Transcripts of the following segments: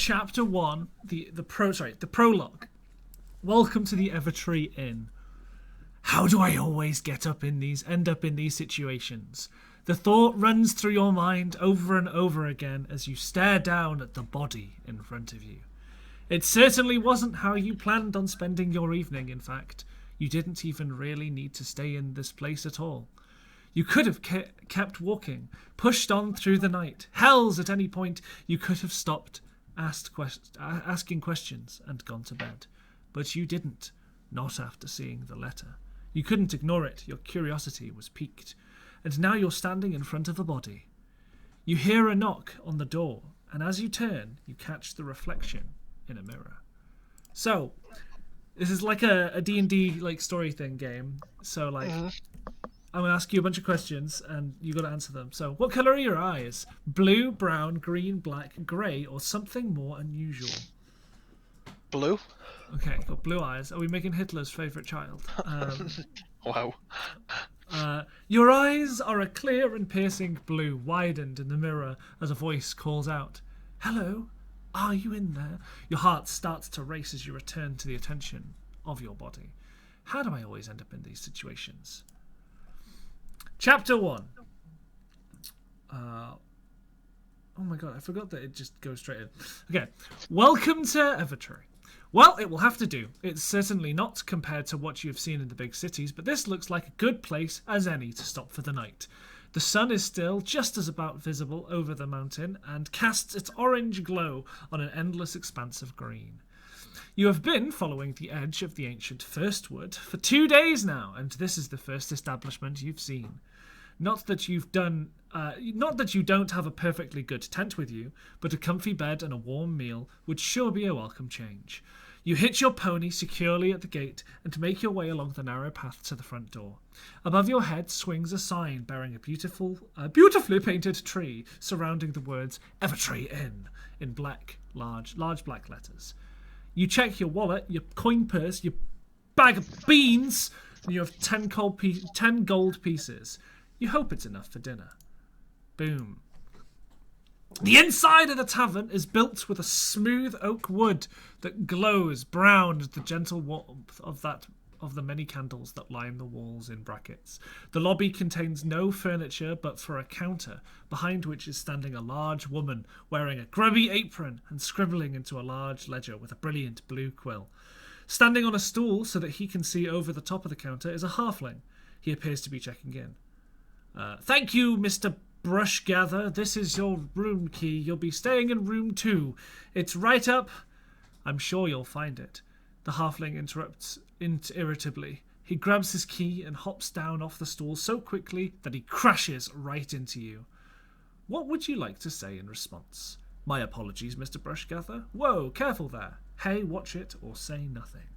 Chapter 1, the prologue. Welcome to the Evertree Inn. How do I always end up in these situations? The thought runs through your mind over and over again as you stare down at the body in front of you. It certainly wasn't how you planned on spending your evening, in fact. You didn't even really need to stay in this place at all. You could have kept walking, pushed on through the night. Hells, at any point, you could have stopped, asking questions, and gone to bed. But you didn't, not after seeing the letter. You couldn't ignore it. Your curiosity was piqued. And now you're standing in front of a body. You hear a knock on the door, and as you turn, you catch the reflection in a mirror. So, this is like a D&D like story thing game. So like, I'm gonna ask you a bunch of questions, and you got to answer them. So, what color are your eyes? Blue, brown, green, black, grey, or something more unusual? Blue. Okay, got blue eyes. Are we making Hitler's favourite child? Wow. Your eyes are a clear and piercing blue, widened in the mirror as a voice calls out, "Hello, are you in there?" Your heart starts to race as you return to the attention of your body. How do I always end up in these situations? Chapter 1. Oh my god, I forgot that it just goes straight in. Okay, welcome to Evertree. Well, it will have to do. It's certainly not compared to what you've seen in the big cities, but this looks like a good place as any to stop for the night. The sun is still just as about visible over the mountain and casts its orange glow on an endless expanse of green. You have been following the edge of the ancient First Wood for 2 days now, and this is the first establishment you've seen. Not that you don't have a perfectly good tent with you, but a comfy bed and a warm meal would sure be a welcome change. You hitch your pony securely at the gate and make your way along the narrow path to the front door. Above your head swings a sign bearing a beautifully painted tree surrounding the words "Evertree Inn" in large black letters. You check your wallet, your coin purse, your bag of beans, and you have 10 gold pieces. You hope it's enough for dinner. Boom. The inside of the tavern is built with a smooth oak wood that glows brown as the gentle warmth of the many candles that line the walls in brackets. The lobby contains no furniture but for a counter, behind which is standing a large woman wearing a grubby apron and scribbling into a large ledger with a brilliant blue quill. Standing on a stool so that he can see over the top of the counter is a halfling. He appears to be checking in. Thank you, Mr. Brushgather. This is your room key. You'll be staying in room 2. It's right up. I'm sure you'll find it. The halfling interrupts irritably. He grabs his key and hops down off the stool so quickly that he crashes right into you. What would you like to say in response? My apologies, Mr. Brushgather. Whoa, careful there. Hey, watch it, or say nothing.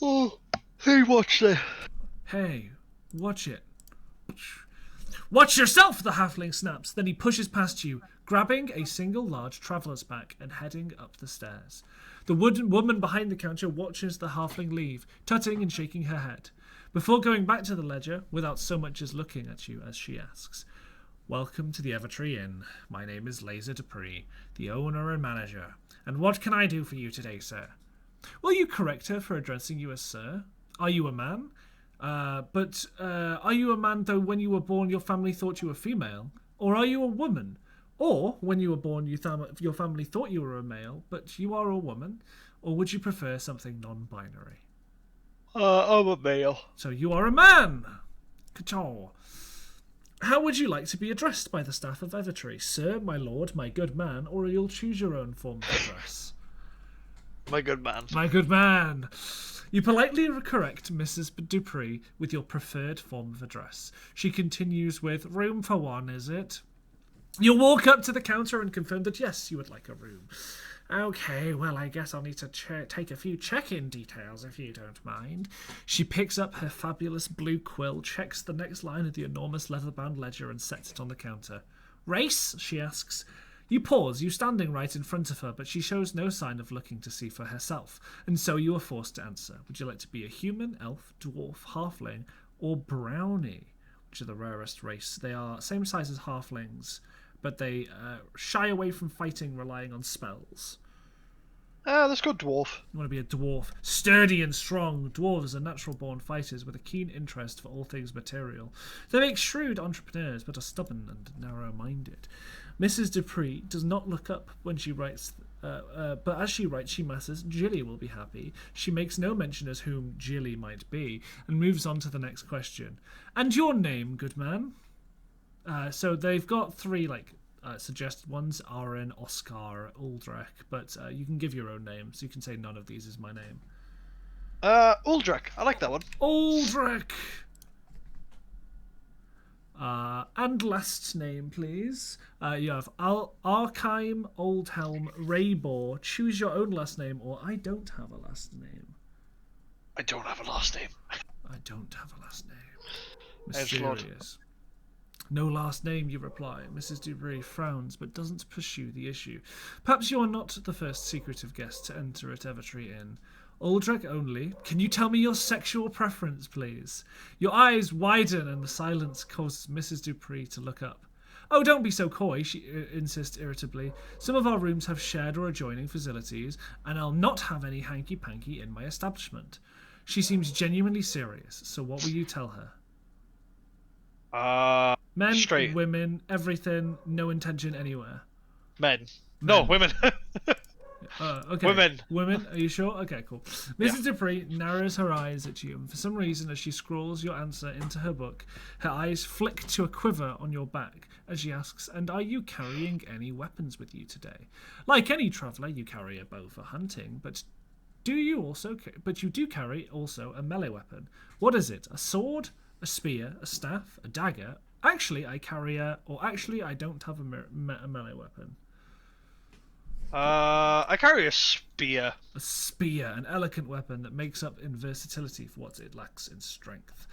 Oh, hey, watch it. Hey, watch it. Watch yourself, the halfling snaps. Then he pushes past you, grabbing a single large traveller's pack and heading up the stairs. The wooden woman behind the counter watches the halfling leave, tutting and shaking her head, before going back to the ledger without so much as looking at you as she asks, "Welcome to the Evertree Inn. My name is Laser Dupree, the owner and manager. And what can I do for you today, sir?" Will you correct her for addressing you as sir? Are you a man? But are you a man, though when you were born your family thought you were female? Or are you a woman? Or, when you were born your family thought you were a male, but you are a woman? Or would you prefer something non-binary? I'm a male. So you are a man! Couture. How would you like to be addressed by the staff of Evertree? Sir, my lord, my good man, or you'll choose your own form of address? My good man. My good man. You politely correct Mrs. Dupree with your preferred form of address. She continues with, "Room for one, is it?" You'll walk up to the counter and confirm that yes, you would like a room. Okay, well, I guess I'll need to take a few check-in details if you don't mind. She picks up her fabulous blue quill, checks the next line of the enormous leather-bound ledger and sets it on the counter. "Race?" she asks. You pause, you standing right in front of her, but she shows no sign of looking to see for herself, and so you are forced to answer. Would you like to be a human, elf, dwarf, halfling, or brownie? Which are the rarest race? They are same size as halflings, but they shy away from fighting, relying on spells. Let's go dwarf. You want to be a dwarf. Sturdy and strong, dwarves are natural-born fighters with a keen interest for all things material. They make shrewd entrepreneurs, but are stubborn and narrow-minded. Mrs. Dupree does not look up when she writes, but as she writes, she musses, Jilly will be happy. She makes no mention as whom Jilly might be, and moves on to the next question. And your name, good man? So they've got three, suggested ones: Aaron, Oscar, Uldrek, but you can give your own names. You can say none of these is my name. Uldrek. I like that one. Uldrek! And last name, please. You have Arkheim, Oldhelm, Raybor. Choose your own last name, or I don't have a last name. I don't have a last name. I don't have a last name. Edgelord. Mysterious. No last name, you reply. Mrs. Dupree frowns, but doesn't pursue the issue. Perhaps you are not the first secretive guest to enter at Evertree Inn. Uldrek only. Can you tell me your sexual preference, please? Your eyes widen, and the silence causes Mrs. Dupree to look up. Oh, don't be so coy, she insists irritably. Some of our rooms have shared or adjoining facilities, and I'll not have any hanky-panky in my establishment. She seems genuinely serious, so what will you tell her? Men, straight. women, everything, no intention anywhere. Men. No, women. Okay. Women, are you sure? Okay, cool. Mrs. Dupree narrows her eyes at you, and for some reason, as she scrawls your answer into her book, her eyes flick to a quiver on your back as she asks, and are you carrying any weapons with you today? Like any traveller, you carry a bow for hunting, but you do carry also a melee weapon. What is it? A sword? A spear? A staff? A dagger? Actually, I don't have a melee weapon. I carry a spear. A spear, an elegant weapon that makes up in versatility for what it lacks in strength.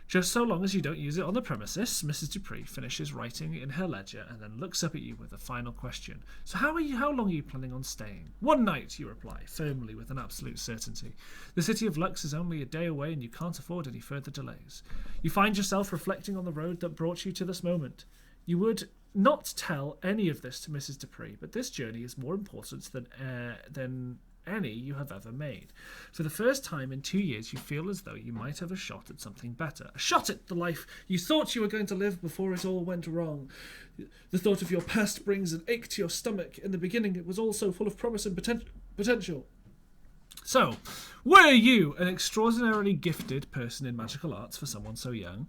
Just so long as you don't use it on the premises, Mrs. Dupree finishes writing in her ledger and then looks up at you with a final question. So how long are you planning on staying? 1 night, you reply, firmly with an absolute certainty. The city of Lux is only a day away and you can't afford any further delays. You find yourself reflecting on the road that brought you to this moment. You would not tell any of this to Mrs. Dupree, but this journey is more important than any you have ever made. For the first time in 2 years, you feel as though you might have a shot at something better. A shot at the life you thought you were going to live before it all went wrong. The thought of your past brings an ache to your stomach. In the beginning, it was all so full of promise and potential. So, were you an extraordinarily gifted person in magical arts for someone so young?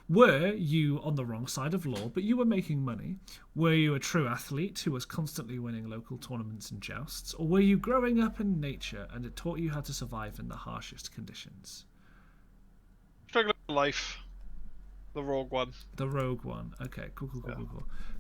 Were you on the wrong side of law, but you were making money? Were you a true athlete who was constantly winning local tournaments and jousts? Or were you growing up in nature and it taught you how to survive in the harshest conditions? Struggling with life. The rogue one. The rogue one. Okay, cool.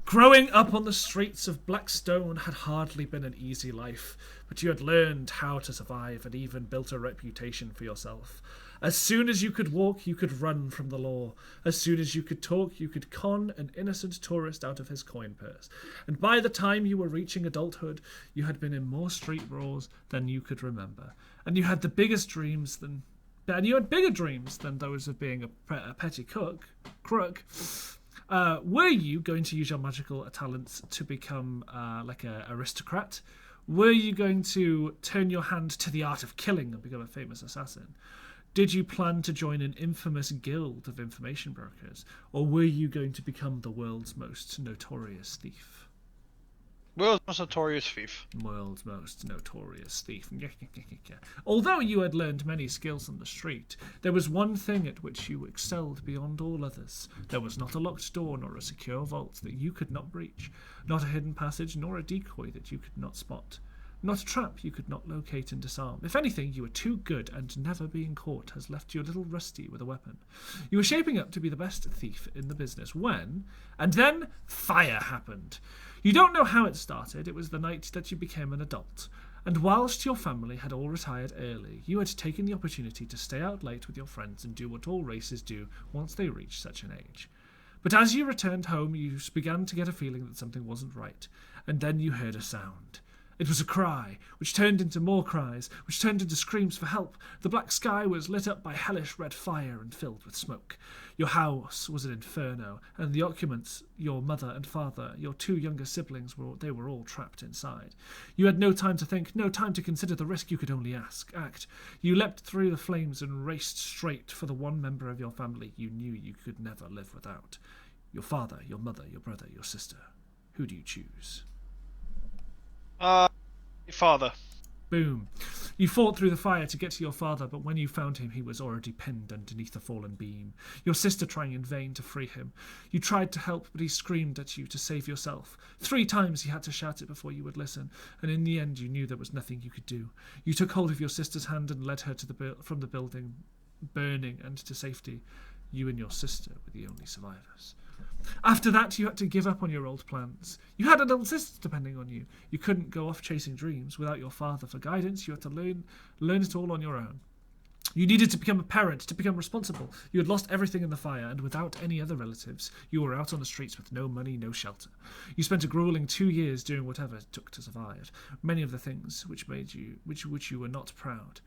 Growing up on the streets of Blackstone had hardly been an easy life, but you had learned how to survive and even built a reputation for yourself. As soon as you could walk, you could run from the law. As soon as you could talk, you could con an innocent tourist out of his coin purse. And by the time you were reaching adulthood, you had been in more street brawls than you could remember. And you had bigger dreams than those of being a petty crook. Were you going to use your magical talents to become like an aristocrat? Were you going to turn your hand to the art of killing and become a famous assassin? Did you plan to join an infamous guild of information brokers? Or were you going to become the world's most notorious thief? World's most notorious thief. World's most notorious thief. Although you had learned many skills on the street, there was one thing at which you excelled beyond all others. There was not a locked door nor a secure vault that you could not breach, not a hidden passage nor a decoy that you could not spot. Not a trap you could not locate and disarm. If anything, you were too good, and never being caught has left you a little rusty with a weapon. You were shaping up to be the best thief in the business when... And then fire happened. You don't know how it started. It was the night that you became an adult. And whilst your family had all retired early, you had taken the opportunity to stay out late with your friends and do what all races do once they reach such an age. But as you returned home, you began to get a feeling that something wasn't right. And then you heard a sound. It was a cry, which turned into more cries, which turned into screams for help. The black sky was lit up by hellish red fire and filled with smoke. Your house was an inferno, and the occupants, your mother and father, your 2 younger siblings, were all trapped inside. You had no time to think, no time to consider the risk. You could only act. You leapt through the flames and raced straight for the one member of your family you knew you could never live without. Your father, your mother, your brother, your sister. Who do you choose? Father. Boom. You fought through the fire to get to your father, but when you found him, he was already pinned underneath a fallen beam. Your sister trying in vain to free him. You tried to help, but he screamed at you to save yourself. 3 times he had to shout it before you would listen, and in the end you knew there was nothing you could do. You took hold of your sister's hand and led her to from the building, burning, and to safety. You and your sister were the only survivors. After that, you had to give up on your old plans. You had a little sister depending on you. You couldn't go off chasing dreams without your father for guidance. You had to learn it all on your own. You needed to become a parent, to become responsible. You had lost everything in the fire, and without any other relatives, you were out on the streets with no money, no shelter. You spent a grueling 2 years doing whatever it took to survive. Many of the things which you were not proud.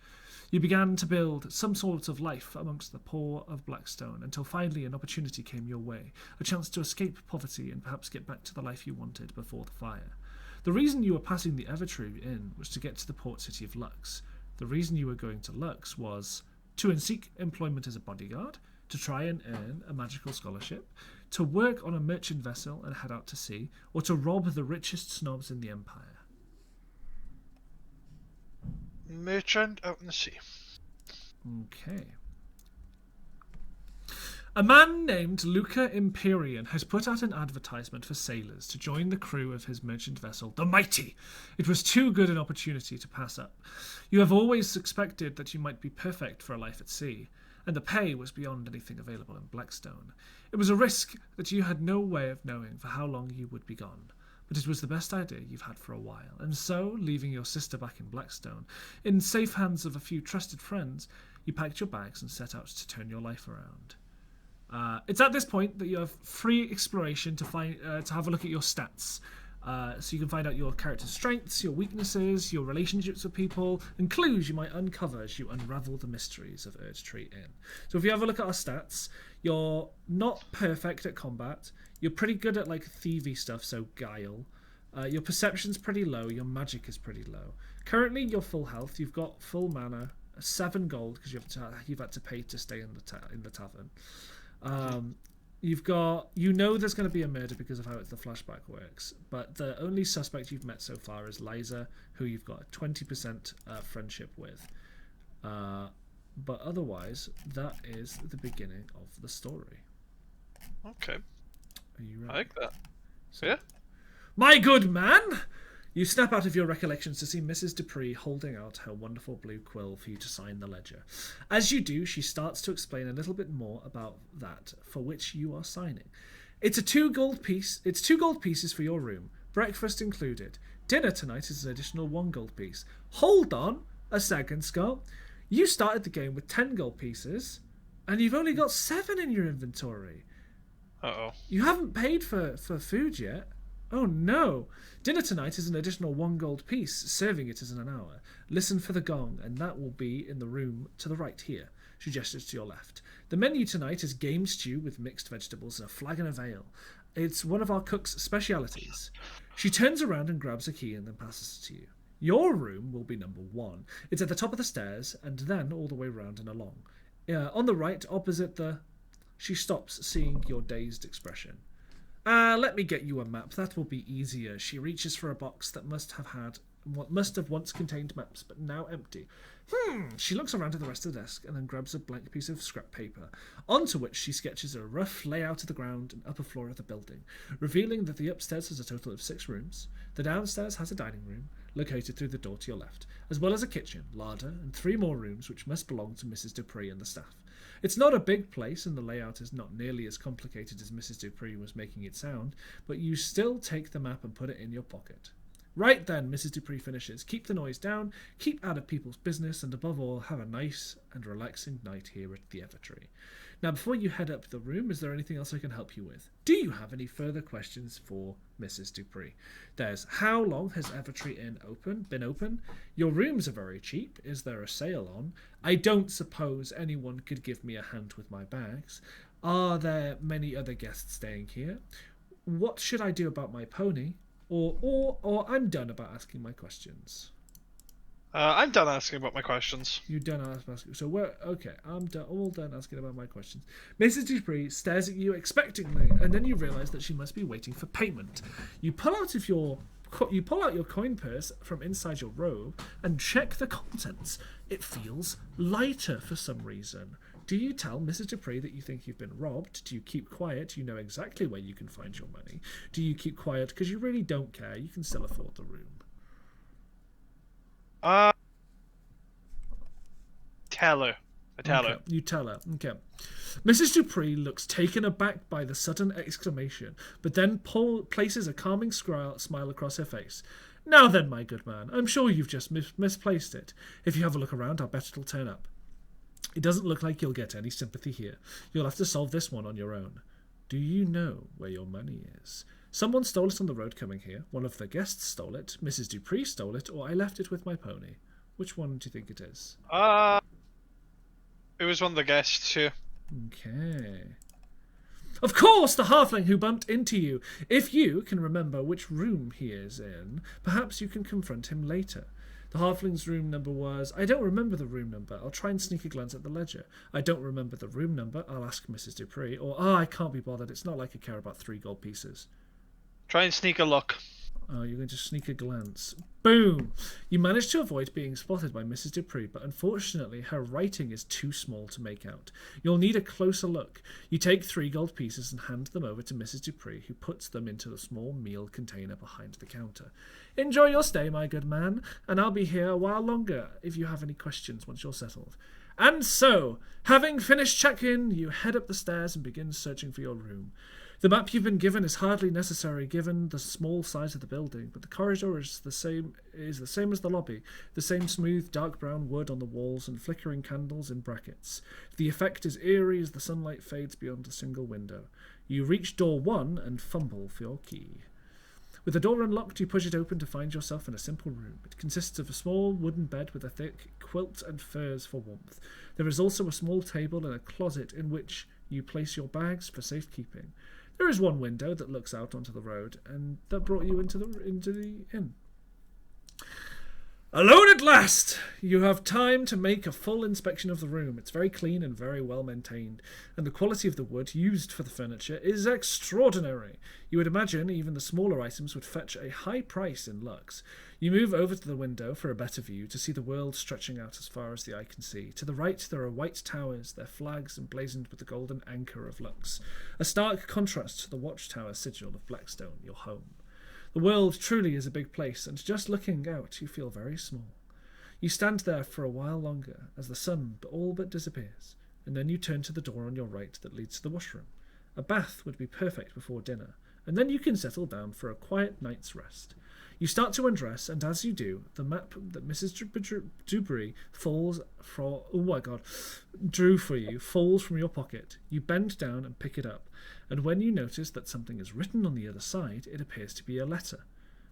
You began to build some sort of life amongst the poor of Blackstone until finally an opportunity came your way, a chance to escape poverty and perhaps get back to the life you wanted before the fire. The reason you were passing the Evertree Inn was to get to the port city of Lux. The reason you were going to Lux was to seek employment as a bodyguard, to try and earn a magical scholarship, to work on a merchant vessel and head out to sea, or to rob the richest snobs in the Empire. Merchant out in the sea. Okay. A man named Luca Imperian has put out an advertisement for sailors to join the crew of his merchant vessel, the Mighty. It was too good an opportunity to pass up. You have always suspected that you might be perfect for a life at sea, and the pay was beyond anything available in Blackstone. It was a risk that you had no way of knowing for how long you would be gone. But it was the best idea you've had for a while, and so, leaving your sister back in Blackstone, in safe hands of a few trusted friends, you packed your bags and set out to turn your life around. It's at this point that you have free exploration to have a look at your stats. So you can find out your character's strengths, your weaknesses, your relationships with people, and clues you might uncover as you unravel the mysteries of Evertree Inn. So if you have a look at our stats, you're not perfect at combat. You're pretty good at thievy stuff, so guile. Your perception's pretty low. Your magic is pretty low. Currently, you're full health. You've got full mana, 7 gold because you've had to pay to stay in the tavern. You've got, there's going to be a murder because of how the flashback works, but the only suspect you've met so far is Liza, who you've got a 20% friendship with. But otherwise, that is the beginning of the story. Okay. Are you ready? I like that. So, yeah. My good man! You snap out of your recollections to see Mrs. Dupree holding out her wonderful blue quill for you to sign the ledger. As you do, she starts to explain a little bit more about that for which you are signing. It's 2 gold pieces for your room, breakfast included. Dinner tonight is an additional 1 gold piece. Hold on a second, Scott. You started the game with 10 gold pieces, and you've only got 7 in your inventory. Uh-oh. You haven't paid for food yet. Oh no! Dinner tonight is an additional 1 gold piece. Serving it is in an hour. Listen for the gong, and that will be in the room to the right here. She gestures to your left. The menu tonight is game stew with mixed vegetables and a flagon of ale. It's one of our cook's specialities. She turns around and grabs a key and then passes it to you. Your room will be number 1. It's at the top of the stairs, and then all the way round and along. On the right, opposite the... She stops, seeing your dazed expression. Let me get you a map. That will be easier. She reaches for a box that must have once contained maps, but now empty. She looks around at the rest of the desk and then grabs a blank piece of scrap paper, onto which she sketches a rough layout of the ground and upper floor of the building, revealing that the upstairs has a total of 6 rooms. The downstairs has a dining room, located through the door to your left, as well as a kitchen, larder, and 3 more rooms which must belong to Mrs. Dupree and the staff. It's not a big place, and the layout is not nearly as complicated as Mrs. Dupree was making it sound, but you still take the map and put it in your pocket. Right then, Mrs. Dupree finishes. Keep the noise down, keep out of people's business, and above all, have a nice and relaxing night here at the Evertree. Now, before you head up the room, is there anything else I can help you with? Do you have any further questions for Mrs. Dupree? There's how long has Evertree Inn been open? Your rooms are very cheap. Is there a sale on? I don't suppose anyone could give me a hand with my bags. Are there many other guests staying here? What should I do about my pony? Or I'm done about asking my questions. I'm done asking about my questions. You're done asking. So I'm all done asking about my questions. Mrs. Dupree stares at you expectantly, and then you realise that she must be waiting for payment. You pull out your coin purse from inside your robe and check the contents. It feels lighter for some reason. Do you tell Mrs. Dupree that you think you've been robbed? Do you keep quiet? You know exactly where you can find your money. Do you keep quiet because you really don't care? You can still afford the room. Tell her. I tell her. You tell her. Okay. Mrs. Dupree looks taken aback by the sudden exclamation, but then places a calming smile across her face. Now then, my good man, I'm sure you've just misplaced it. If you have a look around, I'll bet it'll turn up. It doesn't look like you'll get any sympathy here. You'll have to solve this one on your own. Do you know where your money is? Someone stole it on the road coming here. One of the guests stole it. Mrs. Dupree stole it, or I left it with my pony. Which one do you think it is? It was one of the guests here. Okay. Of course, the halfling who bumped into you. If you can remember which room he is in, perhaps you can confront him later. The halfling's room number was... I don't remember the room number. I'll try and sneak a glance at the ledger. I don't remember the room number. I'll ask Mrs. Dupree. Or, I can't be bothered. It's not like I care about 3 gold pieces. Try and sneak a look. Oh, you're going to sneak a glance. Boom! You manage to avoid being spotted by Mrs. Dupree, but unfortunately her writing is too small to make out. You'll need a closer look. You take 3 gold pieces and hand them over to Mrs. Dupree, who puts them into the small meal container behind the counter. Enjoy your stay, my good man, and I'll be here a while longer if you have any questions once you're settled. And so, having finished check-in, you head up the stairs and begin searching for your room. The map you've been given is hardly necessary given the small size of the building, but the corridor is the same as the lobby, the same smooth dark brown wood on the walls and flickering candles in brackets. The effect is eerie as the sunlight fades beyond a single window. You reach door 1 and fumble for your key. With the door unlocked, you push it open to find yourself in a simple room. It consists of a small wooden bed with a thick quilt and furs for warmth. There is also a small table and a closet in which you place your bags for safekeeping. There is one window that looks out onto the road, and that brought you into the inn. Alone at last! You have time to make a full inspection of the room. It's very clean and very well maintained, and the quality of the wood used for the furniture is extraordinary. You would imagine even the smaller items would fetch a high price in Lux. You move over to the window for a better view to see the world stretching out as far as the eye can see. To the right there are white towers, their flags emblazoned with the golden anchor of Lux, a stark contrast to the watchtower sigil of Blackstone, your home. The world truly is a big place, and just looking out you feel very small. You stand there for a while longer as the sun all but disappears, and then you turn to the door on your right that leads to the washroom. A bath would be perfect before dinner, and then you can settle down for a quiet night's rest. You start to undress, and as you do, the map that Mrs. Dupree drew for you falls from your pocket. You bend down and pick it up, and when you notice that something is written on the other side, it appears to be a letter.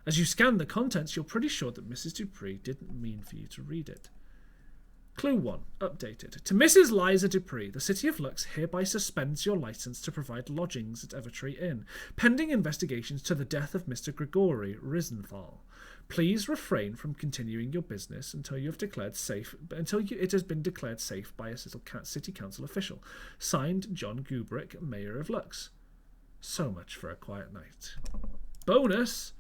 As you scan the contents, you're pretty sure that Mrs. Dupree didn't mean for you to read it. Clue 1. Updated. To Mrs. Liza Dupree, the City of Lux hereby suspends your license to provide lodgings at Evertree Inn, pending investigations to the death of Mr. Gregory Risenthal. Please refrain from continuing your business until it has been declared safe by a City Council official. Signed, John Gubrick, Mayor of Lux. So much for a quiet night. Bonus!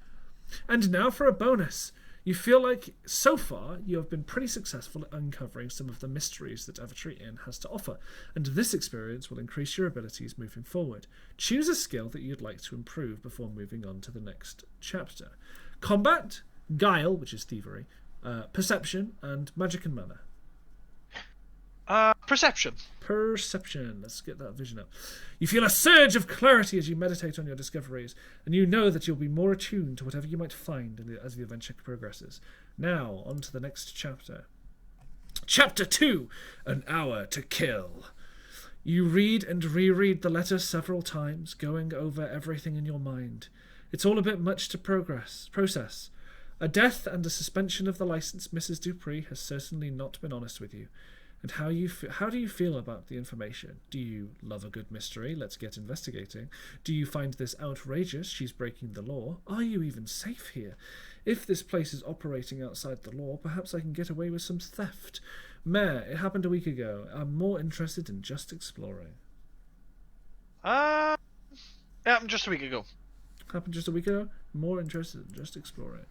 And now for a bonus. You feel like, so far, you have been pretty successful at uncovering some of the mysteries that Evertree Inn has to offer, and this experience will increase your abilities moving forward. Choose a skill that you'd like to improve before moving on to the next chapter. Combat, Guile, which is thievery, Perception, and Magic and Mana. Perception. Perception. Let's get that vision up. You feel a surge of clarity as you meditate on your discoveries, and you know that you'll be more attuned to whatever you might find as the adventure progresses. Now, on to the next chapter. Chapter 2, An Hour to Kill. You read and reread the letter several times, going over everything in your mind. It's all a bit much to process. A death and a suspension of the license, Mrs. Dupree has certainly not been honest with you. And how do you feel about the information? Do you love a good mystery? Let's get investigating. Do you find this outrageous? She's breaking the law. Are you even safe here? If this place is operating outside the law, perhaps I can get away with some theft. Mayor, it happened a week ago. I'm more interested in just exploring. It happened just a week ago. Happened just a week ago? More interested in just exploring.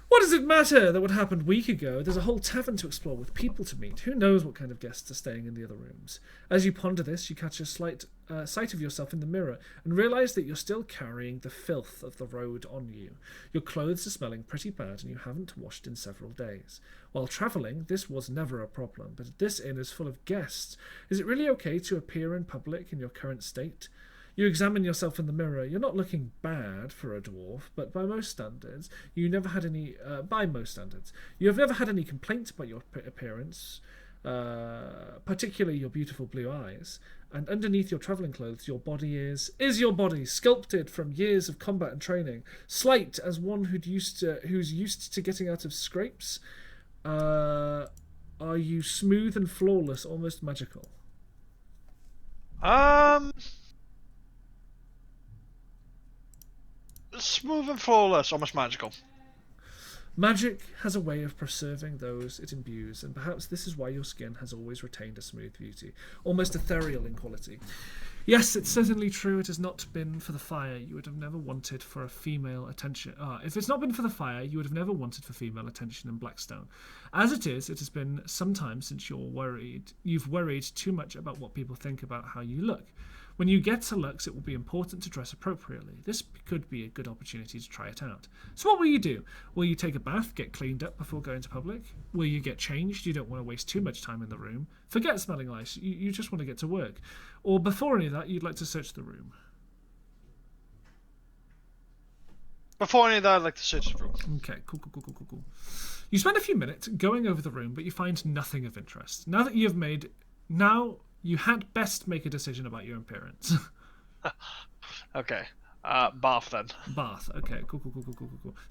What does it matter that what happened a week ago? There's a whole tavern to explore with people to meet. Who knows what kind of guests are staying in the other rooms? As you ponder this, you catch a slight sight of yourself in the mirror and realise that you're still carrying the filth of the road on you. Your clothes are smelling pretty bad and you haven't washed in several days. While travelling, this was never a problem, but this inn is full of guests. Is it really okay to appear in public in your current state? You examine yourself in the mirror. You're not looking bad for a dwarf, but by most standards, you have never had any complaints about your appearance, particularly your beautiful blue eyes. And underneath your travelling clothes, your body is your body, sculpted from years of combat and training, slight as one who's used to getting out of scrapes. Are you smooth and flawless, almost magical? Smooth and flawless, almost magical. Magic has a way of preserving those it imbues, and perhaps this is why your skin has always retained a smooth beauty, almost ethereal in quality. Yes, it's certainly true. It has not been for the fire. You would have never wanted for a female attention. If it's not been for the fire, you would have never wanted for female attention in Blackstone. As it has been some time since you've worried too much about what people think about how you look. When you get to Lux, it will be important to dress appropriately. This could be a good opportunity to try it out. So what will you do? Will you take a bath, get cleaned up before going to public? Will you get changed? You don't want to waste too much time in the room. Forget smelling nice. You just want to get to work. Or before any of that, you'd like to search the room. Before any of that, I'd like to search the room. Okay, cool. You spend a few minutes going over the room, but you find nothing of interest. Now you had best make a decision about your appearance. Okay. Bath then. Bath. Okay, cool.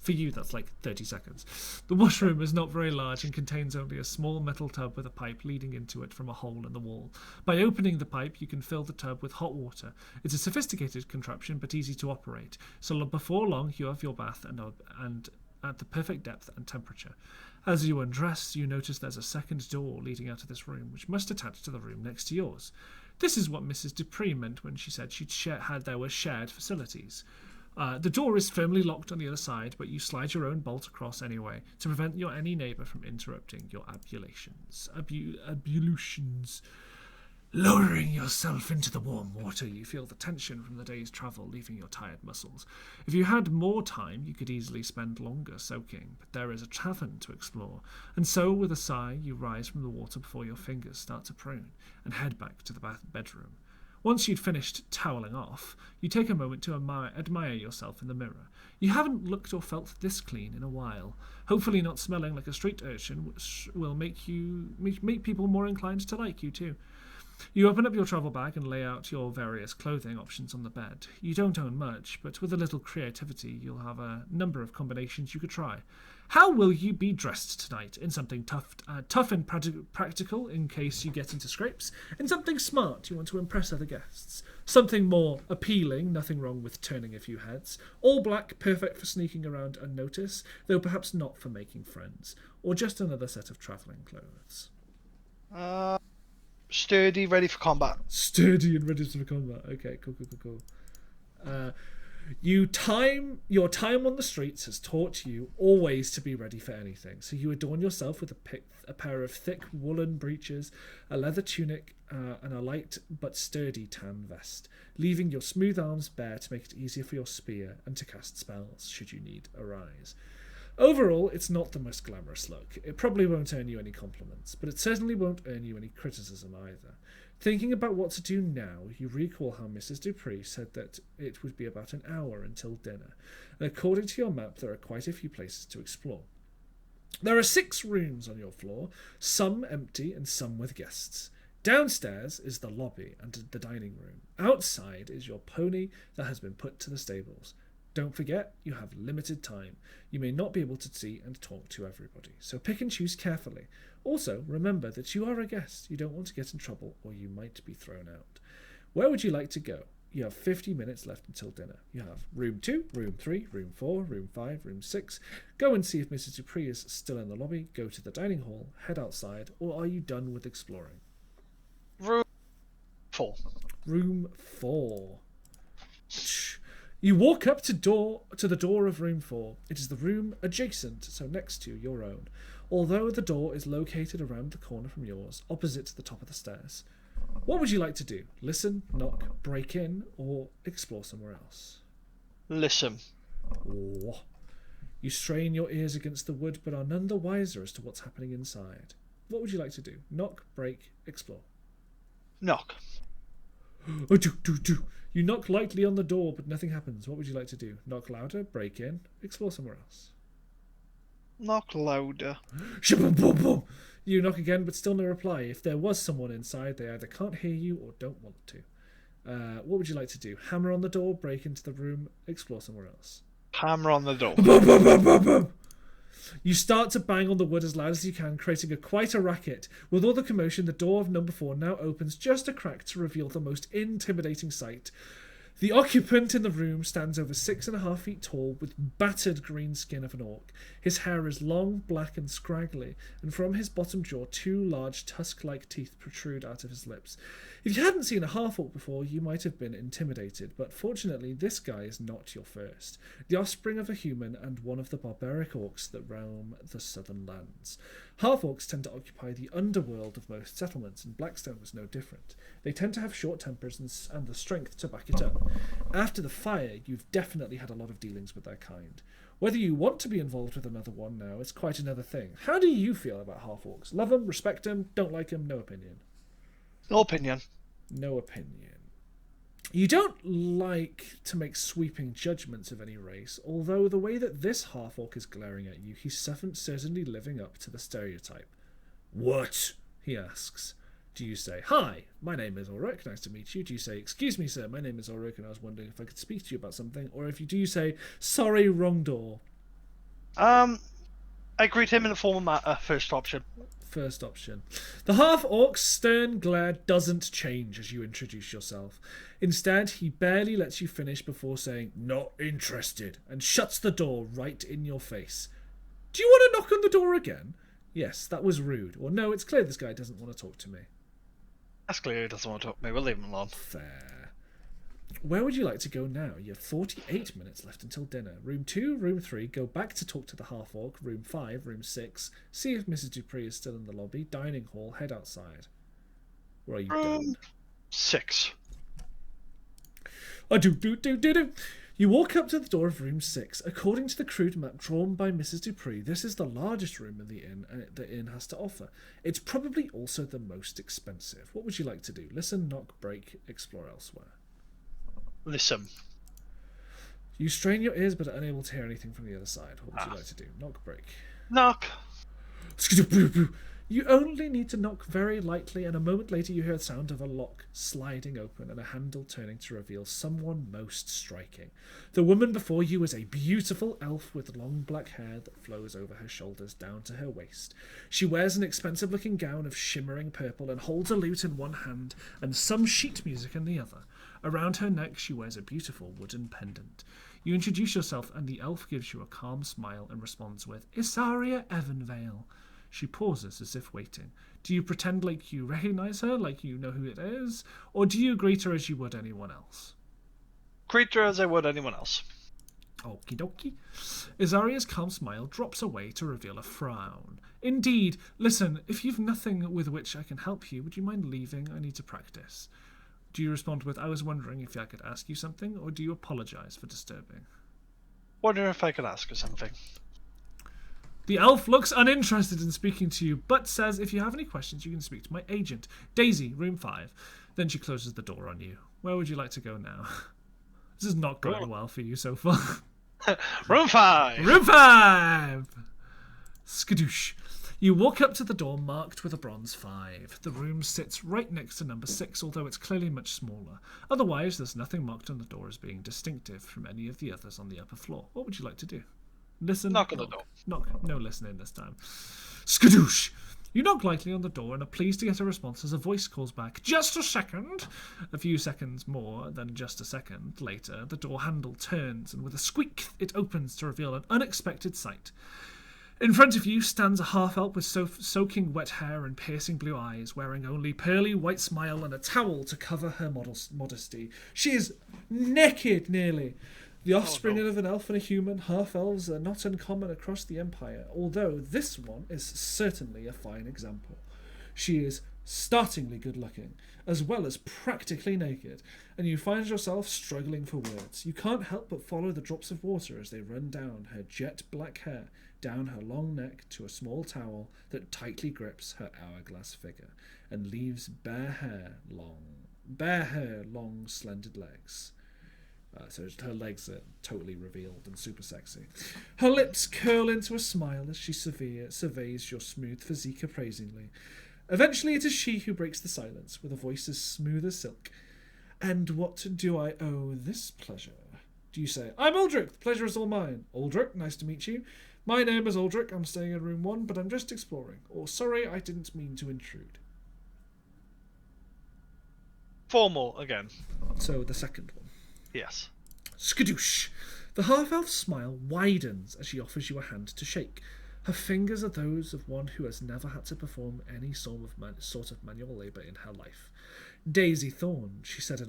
For you, that's like 30 seconds. The washroom is not very large and contains only a small metal tub with a pipe leading into it from a hole in the wall. By opening the pipe, you can fill the tub with hot water. It's a sophisticated contraption, but easy to operate. So before long, you have your bath and at the perfect depth and temperature. As you undress, you notice there's a second door leading out of this room, which must attach to the room next to yours. This is what Mrs. Dupree meant when she said there were shared facilities. The door is firmly locked on the other side, but you slide your own bolt across anyway to prevent any neighbour from interrupting your ablutions. Lowering yourself into the warm water, you feel the tension from the day's travel leaving your tired muscles. If you had more time, you could easily spend longer soaking, but there is a tavern to explore, and so, with a sigh, you rise from the water before your fingers start to prune, and head back to the bedroom. Once you'd finished toweling off, you take a moment to admire yourself in the mirror. You haven't looked or felt this clean in a while, hopefully not smelling like a street urchin, which will make people more inclined to like you too. You open up your travel bag and lay out your various clothing options on the bed. You don't own much, but with a little creativity, you'll have a number of combinations you could try. How will you be dressed tonight? In something tough and practical, in case you get into scrapes. In something smart, you want to impress other guests. Something more appealing, nothing wrong with turning a few heads. All black, perfect for sneaking around unnoticed, though perhaps not for making friends. Or just another set of travelling clothes. Sturdy, ready for combat. Sturdy and ready for combat. Okay, cool. Your time on the streets has taught you always to be ready for anything. So you adorn yourself with a pair of thick woolen breeches, a leather tunic, and a light but sturdy tan vest, leaving your smooth arms bare to make it easier for your spear and to cast spells should you need arise. Overall, it's not the most glamorous look. It probably won't earn you any compliments, but it certainly won't earn you any criticism either. Thinking about what to do now, you recall how Mrs. Dupree said that it would be about an hour until dinner, and according to your map, there are quite a few places to explore. There are 6 rooms on your floor, some empty and some with guests. Downstairs is the lobby and the dining room. Outside is your pony that has been put to the stables. Don't forget, you have limited time. You may not be able to see and talk to everybody, so pick and choose carefully. Also, remember that you are a guest. You don't want to get in trouble or you might be thrown out. Where would you like to go? You have 50 minutes left until dinner. You have room 2, room 3, room 4, room 5, room 6. Go and see if Mrs. Dupree is still in the lobby. Go to the dining hall, head outside, or are you done with exploring? Room 4. Room 4. You walk up to the door of room 4. It is the room adjacent, so next to your own. Although the door is located around the corner from yours, opposite the top of the stairs. What would you like to do? Listen, knock, break in, or explore somewhere else? Listen. Oh. You strain your ears against the wood, but are none the wiser as to what's happening inside. What would you like to do? Knock, break, explore. Knock. Oh, do. You knock lightly on the door, but nothing happens. What would you like to do? Knock louder, break in, explore somewhere else. Knock louder. Shaboom-boom-boom. You knock again, but still no reply. If there was someone inside, they either can't hear you or don't want to. What would you like to do? Hammer on the door, break into the room, explore somewhere else. Hammer on the door. Boom, boom, boom, boom, boom. You start to bang on the wood as loud as you can, creating quite a racket. With all the commotion, the door of number 4 now opens just a crack to reveal the most intimidating sight. The occupant in the room stands over 6.5 feet tall with battered green skin of an orc. His hair is long, black and scraggly, and from his bottom jaw 2 large tusk-like teeth protrude out of his lips. If you hadn't seen a half-orc before, you might have been intimidated, but fortunately this guy is not your first. The offspring of a human and one of the barbaric orcs that roam the southern lands. Half-orcs tend to occupy the underworld of most settlements, and Blackstone was no different. They tend to have short tempers and the strength to back it up. After the fire, you've definitely had a lot of dealings with their kind. Whether you want to be involved with another one now is quite another thing. How do you feel about half-orcs? Love them, respect them, don't like them, no opinion? No opinion. No opinion. You don't like to make sweeping judgments of any race, although the way that this half-orc is glaring at you, he's certainly living up to the stereotype. What? He asks. Do you say, hi, my name is Ulrich, nice to meet you? Do you say, excuse me, sir, my name is Ulrich, and I was wondering if I could speak to you about something? Or do you say, sorry, wrong door? I greet him in the formal manner, first option. First option. The half-orc's stern glare doesn't change as you introduce yourself. Instead, he barely lets you finish before saying, not interested, and shuts the door right in your face. Do you want to knock on the door again? Yes, that was rude. Or no, it's clear this guy doesn't want to talk to me. That's clear he doesn't want to talk to me. We'll leave him alone. Fair. Where would you like to go now? You have 48 minutes left until dinner. Room 2, room 3, go back to talk to the half-orc. Room 5, room 6, see if Mrs. Dupree is still in the lobby. Dining hall, head outside. Where are you going? 6. Do. You walk up to the door of room 6. According to the crude map drawn by Mrs. Dupree, this is the largest room in the inn has to offer. It's probably also the most expensive. What would you like to do? Listen, knock, break, explore elsewhere. Listen. You strain your ears but are unable to hear anything from the other side. What would you like to do? Knock, break. Knock. You only need to knock very lightly, and a moment later you hear the sound of a lock sliding open and a handle turning to reveal someone most striking. The woman before you is a beautiful elf with long black hair that flows over her shoulders down to her waist. She wears an expensive-looking gown of shimmering purple and holds a lute in one hand and some sheet music in the other. Around her neck she wears a beautiful wooden pendant. You introduce yourself and the elf gives you a calm smile and responds with, Isaria Evanvale. She pauses as if waiting. Do you pretend like you recognise her, like you know who it is? Or do you greet her as you would anyone else? Greet her as I would anyone else. Okie dokie. Isaria's calm smile drops away to reveal a frown. Indeed. Listen, if you've nothing with which I can help you, would you mind leaving? I need to practice. Do you respond with, I was wondering if I could ask you something, or do you apologise for disturbing? Wondering if I could ask her something. The elf looks uninterested in speaking to you, but says if you have any questions, you can speak to my agent. Daisy, room 5. Then she closes the door on you. Where would you like to go now? This is not going well for you so far. Room 5! Room 5! Skadoosh. You walk up to the door marked with a bronze 5. The room sits right next to number 6, although it's clearly much smaller. Otherwise, there's nothing marked on the door as being distinctive from any of the others on the upper floor. What would you like to do? Listen. Knock on the door. Knock. No listening this time. Skadoosh! You knock lightly on the door and are pleased to get a response as a voice calls back, "Just a second!" A few seconds more than just a second later, the door handle turns and with a squeak it opens to reveal an unexpected sight. In front of you stands a half-elf with soaking wet hair and piercing blue eyes, wearing only pearly white smile and a towel to cover her modesty. She is naked, nearly. The offspring of an elf and a human, half-elves are not uncommon across the Empire, although this one is certainly a fine example. She is startlingly good-looking, as well as practically naked, and you find yourself struggling for words. You can't help but follow the drops of water as they run down her jet-black hair, down her long neck to a small towel that tightly grips her hourglass figure, and leaves bare hair, long, slender legs. So her legs are totally revealed and super sexy. Her lips curl into a smile as she surveys your smooth physique appraisingly. Eventually it is she who breaks the silence, with a voice as smooth as silk. "And what do I owe this pleasure?" Do you say, "I'm Aldrich, the pleasure is all mine." "Aldrich, nice to meet you. My name is Aldrich, I'm staying in room 1, but I'm just exploring." Or, "Sorry, I didn't mean to intrude." Formal again. So the second one. Yes. Skadoosh! The half-elf's smile widens as she offers you a hand to shake. Her fingers are those of one who has never had to perform any sort of manual labour in her life. "Daisy Thorne," she said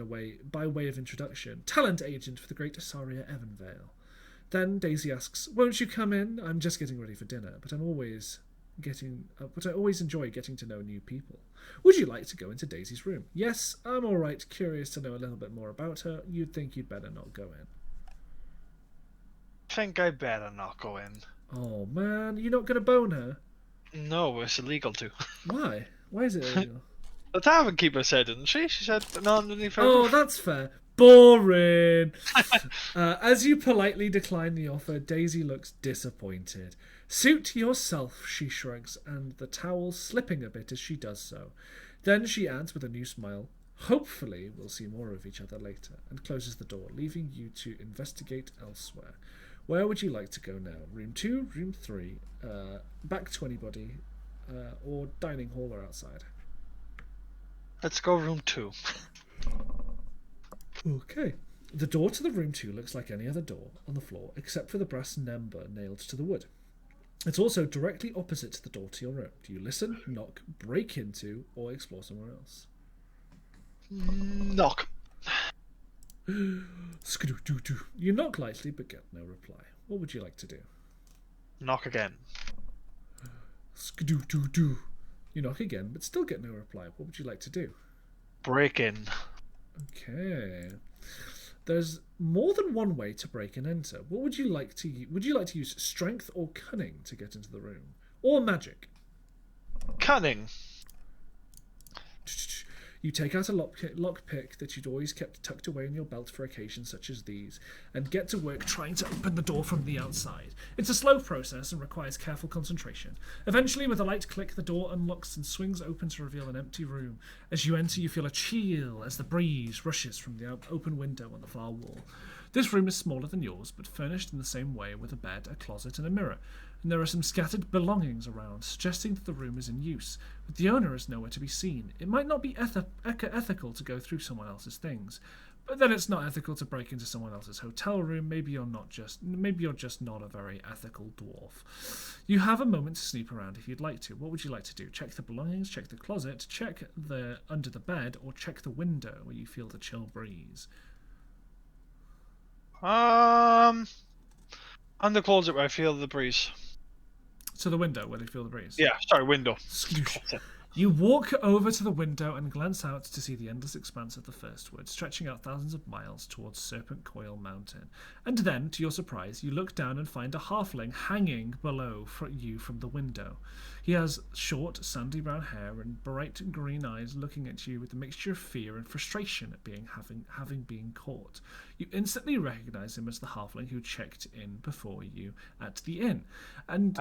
by way of introduction, "talent agent for the great Asaria Evanvale." Then Daisy asks, "Won't you come in? I'm just getting ready for dinner, but I always enjoy getting to know new people. Would you like to go into Daisy's room?" "Yes, I'm all right. Curious to know a little bit more about her. You'd think you'd better not go in." Think I better not go in. Oh man, you're not gonna bone her? No, it's illegal to. Why? Why is it illegal? The tavern keeper said, didn't she? She said, "No, underneath her." Oh, that's fair. Boring. As you politely decline the offer, Daisy looks disappointed. "Suit yourself," she shrugs, and the towel slipping a bit as she does so. Then she adds with a new smile, "Hopefully we'll see more of each other later," and closes the door, leaving you to investigate elsewhere. Where would you like to go now? Room 2, room 3, back to anybody, or dining hall or outside? Let's go room 2. Okay. The door to the room 2 looks like any other door on the floor, except for the brass number nailed to the wood. It's also directly opposite the door to your room. Do you listen, knock, break into, or explore somewhere else? Knock. Skadoo-doo-doo. You knock lightly but get no reply. What would you like to do? Knock again. Skadoo-doo-doo. You knock again but still get no reply. What would you like to do? Break in. Okay. There's more than one way to break and enter. What would you like to Would you like to use strength or cunning to get into the room? Or magic? Cunning. You take out a lockpick that you'd always kept tucked away in your belt for occasions such as these, and get to work trying to open the door from the outside. It's a slow process and requires careful concentration. Eventually, with a light click, the door unlocks and swings open to reveal an empty room. As you enter, you feel a chill as the breeze rushes from the open window on the far wall. This room is smaller than yours, but furnished in the same way with a bed, a closet, and a mirror. And there are some scattered belongings around, suggesting that the room is in use, but the owner is nowhere to be seen. It might not be ethical to go through someone else's things, but then it's not ethical to break into someone else's hotel room. Maybe you're just not a very ethical dwarf. You have a moment to snoop around if you'd like to. What would you like to do? Check the belongings, check the closet, check the under the bed, or check the window where you feel the chill breeze? On the closet where I feel the breeze. To the window where they feel the breeze. Yeah, sorry, window. You walk over to the window and glance out to see the endless expanse of the Firstwood, stretching out thousands of miles towards Serpent Coil Mountain. And then, to your surprise, you look down and find a halfling hanging below you from the window. He has short, sandy brown hair and bright green eyes, looking at you with a mixture of fear and frustration at having been caught. You instantly recognize him as the halfling who checked in before you at the inn. And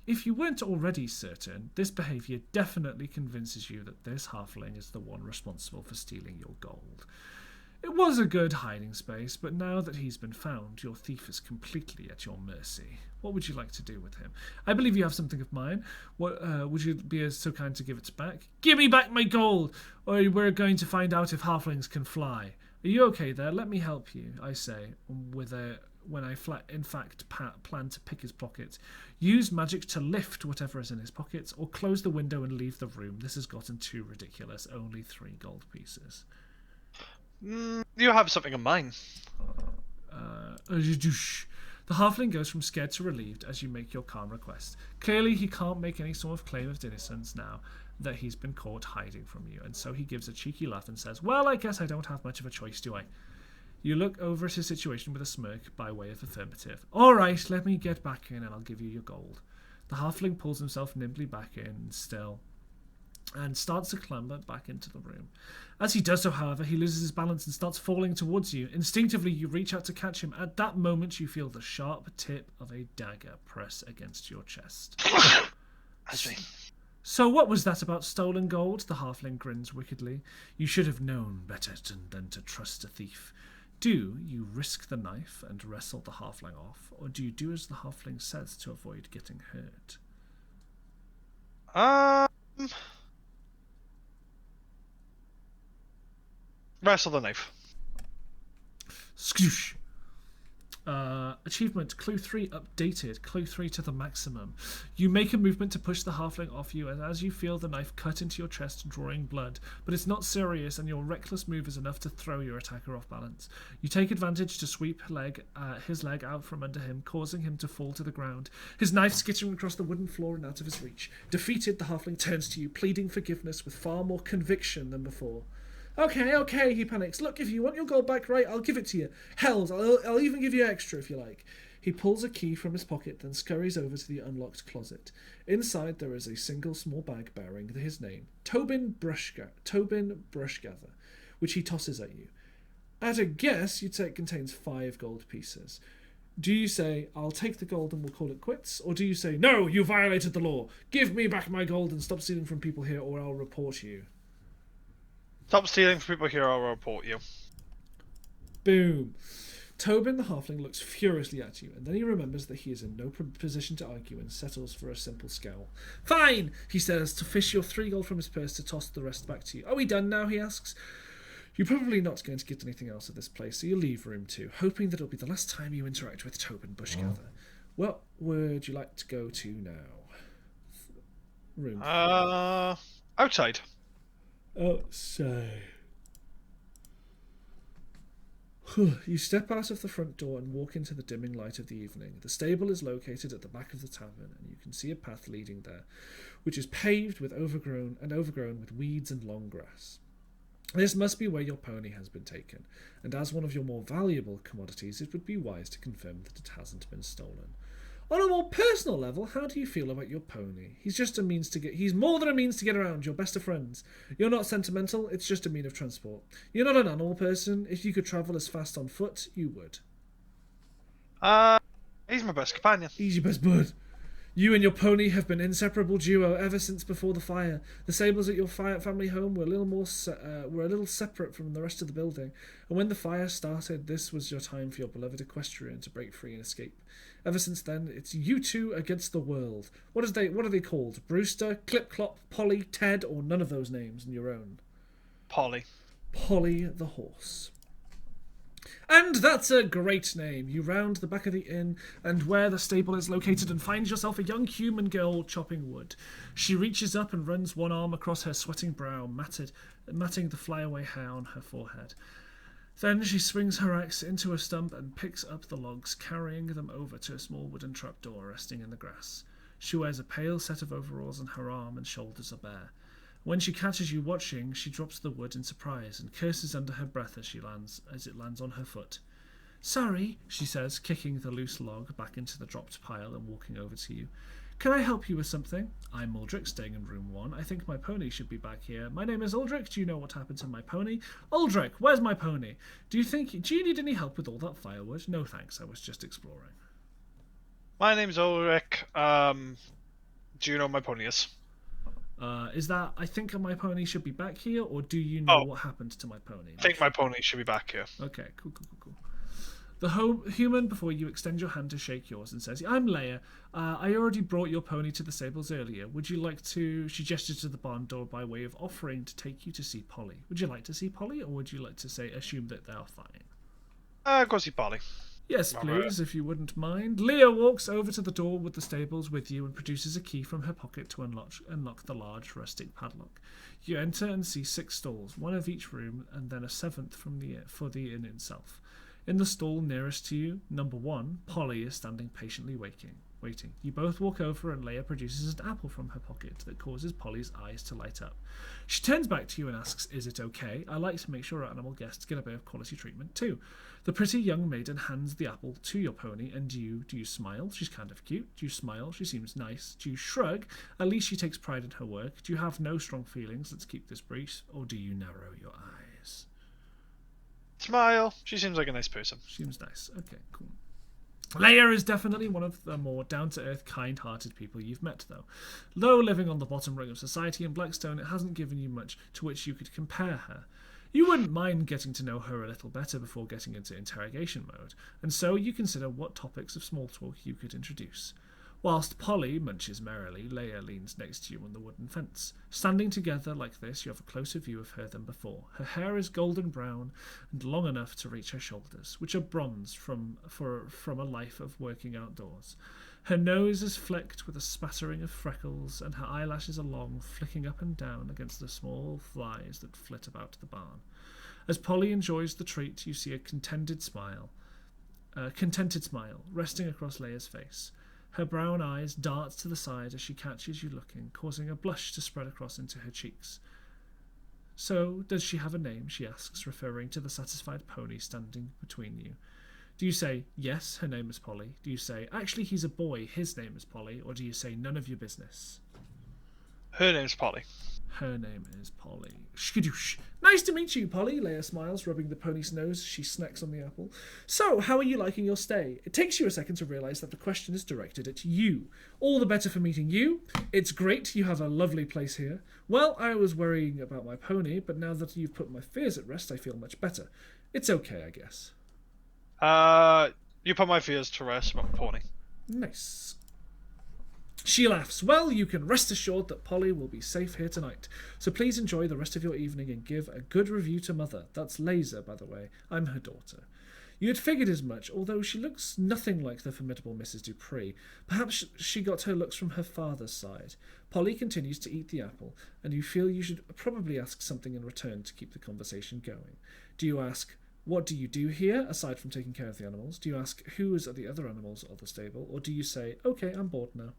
if you weren't already certain, this behavior definitely convinces you that this halfling is the one responsible for stealing your gold. It was a good hiding space, but now that he's been found, your thief is completely at your mercy. What would you like to do with him? I believe you have something of mine. What would you be so kind to give it back? Give me back my gold, or we're going to find out if halflings can fly. Are you okay there? Let me help you, I say, when I in fact plan to pick his pocket. Use magic to lift whatever is in his pockets, or close the window and leave the room. This has gotten too ridiculous. Only 3 gold pieces. You have something of mine. The halfling goes from scared to relieved as you make your calm request. Clearly, he can't make any sort of claim of innocence now that he's been caught hiding from you, and so he gives a cheeky laugh and says, "Well, I guess I don't have much of a choice, do I?" You look over at his situation with a smirk by way of affirmative. "All right, let me get back in and I'll give you your gold." The halfling pulls himself nimbly back in and starts to clamber back into the room. As he does so, however, he loses his balance and starts falling towards you. Instinctively, you reach out to catch him. At that moment, you feel the sharp tip of a dagger press against your chest. So what was that about stolen gold? The halfling grins wickedly. You should have known better than to trust a thief. Do you risk the knife and wrestle the halfling off, or do you do as the halfling says to avoid getting hurt? Wrestle the knife. Skoosh. Achievement Clue 3 updated. Clue 3 to the maximum. You make a movement to push the halfling off you, and as you feel the knife cut into your chest, drawing blood, but it's not serious, and your reckless move is enough to throw your attacker off balance. You take advantage to sweep his leg out from under him, causing him to fall to the ground, his knife skittering across the wooden floor and out of his reach. Defeated, the halfling turns to you, pleading forgiveness with far more conviction than before. Okay, he panics. Look, if you want your gold back, right, I'll give it to you. Hells, I'll even give you extra if you like. He pulls a key from his pocket, then scurries over to the unlocked closet. Inside there is a single small bag bearing his name, Tobin Brushgather, which he tosses at you. At a guess, you'd say it contains 5 gold pieces. Do you say, "I'll take the gold and we'll call it quits," or do you say, "No, you violated the law. Give me back my gold and stop stealing from people here or I'll report you"? Stop stealing from people here, I'll report you. Boom. Tobin the halfling looks furiously at you, and then he remembers that he is in no position to argue and settles for a simple scowl. "Fine," he says, to fish your 3 gold from his purse to toss the rest back to you. "Are we done now?" he asks. You're probably not going to get anything else at this place, so you leave room 2, hoping that it'll be the last time you interact with Tobin Bushgather. What would you like to go to now? Room. Outside. Outside. You step out of the front door and walk into the dimming light of the evening. The stable is located at the back of the tavern, and you can see a path leading there, which is paved with overgrown with weeds and long grass. This must be where your pony has been taken, and as one of your more valuable commodities, it would be wise to confirm that it hasn't been stolen. On a more personal level, how do you feel about your pony? He's more than a means to get around. You're best of friends. You're not sentimental, it's just a mean of transport. You're not an animal person. If you could travel as fast on foot, you would. He's my best companion. He's your best bud. You and your pony have been an inseparable duo ever since before the fire. The stables at your family home were a little separate from the rest of the building, and when the fire started, this was your time for your beloved equestrian to break free and escape. Ever since then, it's you two against the world. What are they called? Brewster, Clip-Clop, Polly, Ted, or none of those names in your own? Polly. Polly the horse. And that's a great name. You round the back of the inn and where the stable is located and find yourself a young human girl chopping wood. She reaches up and runs one arm across her sweating brow, matting the flyaway hair on her forehead. Then she swings her axe into a stump and picks up the logs, carrying them over to a small wooden trapdoor resting in the grass. She wears a pale set of overalls and her arm and shoulders are bare. When she catches you watching, she drops the wood in surprise and curses under her breath as it lands on her foot. Sorry, she says, kicking the loose log back into the dropped pile and walking over to you. Can I help you with something? I'm Uldric, staying in room 1. I think my pony should be back here. My name is Uldric. Do you know what happened to my pony? Uldric, where's my pony? Do you need any help with all that firewood? No thanks, I was just exploring. My name's Ulrich. Do you know my pony is? Is that I think my pony should be back here, or do you know what happened to my pony? I think my pony should be back here. Okay, cool. The human before you extends your hand to shake yours and says, I'm Leia. I already brought your pony to the stables earlier. Would you like to... She gestures to the barn door by way of offering to take you to see Polly. Would you like to see Polly, or would you like to assume that they are fine? Go see Polly. Yes, please, if you wouldn't mind. Leia walks over to the door with the stables with you and produces a key from her pocket to unlock the large rustic padlock. You enter and see 6 stalls, one of each room, and then a 7th for the inn itself. In the stall nearest to you, number 1, Polly is standing patiently waiting. You both walk over and Leia produces an apple from her pocket that causes Polly's eyes to light up. She turns back to you and asks, is it okay? I like to make sure our animal guests get a bit of quality treatment too. The pretty young maiden hands the apple to your pony, and do you smile? She's kind of cute. Do you smile? She seems nice. Do you shrug? At least she takes pride in her work. Do you have no strong feelings? Let's keep this brief. Or do you narrow your eyes? Smile. She seems like a nice person. Seems nice. Okay, cool. Leia is definitely one of the more down-to-earth, kind-hearted people you've met, though. Though living on the bottom rung of society in Blackstone, it hasn't given you much to which you could compare her. You wouldn't mind getting to know her a little better before getting into interrogation mode, and so you consider what topics of small talk you could introduce. Whilst Polly munches merrily, Leia leans next to you on the wooden fence. Standing together like this, you have a closer view of her than before. Her hair is golden brown and long enough to reach her shoulders, which are bronze from a life of working outdoors. Her nose is flecked with a spattering of freckles, and her eyelashes are long, flicking up and down against the small flies that flit about the barn. As Polly enjoys the treat, you see a contented smile resting across Leia's face. Her brown eyes dart to the side as she catches you looking, causing a blush to spread across into her cheeks. So, does she have a name? She asks, referring to the satisfied pony standing between you. Do you say, yes, her name is Polly? Do you say, actually, he's a boy, his name is Polly? Or do you say, none of your business? Her name's Polly. Her name is Polly. Shkadoosh. Nice to meet you, Polly, Leia smiles, rubbing the pony's nose as she snacks on the apple. So, how are you liking your stay? It takes you a second to realise that the question is directed at you. All the better for meeting you. It's great, you have a lovely place here. Well, I was worrying about my pony, but now that you've put my fears at rest, I feel much better. It's okay, I guess. You put my fears to rest about my pony. Nice. She laughs. Well, you can rest assured that Polly will be safe here tonight. So please enjoy the rest of your evening and give a good review to Mother. That's Laser, by the way. I'm her daughter. You had figured as much, although she looks nothing like the formidable Mrs. Dupree. Perhaps she got her looks from her father's side. Polly continues to eat the apple, and you feel you should probably ask something in return to keep the conversation going. Do you ask, what do you do here, aside from taking care of the animals? Do you ask, who is the other animals of the stable? Or do you say, okay, I'm bored now?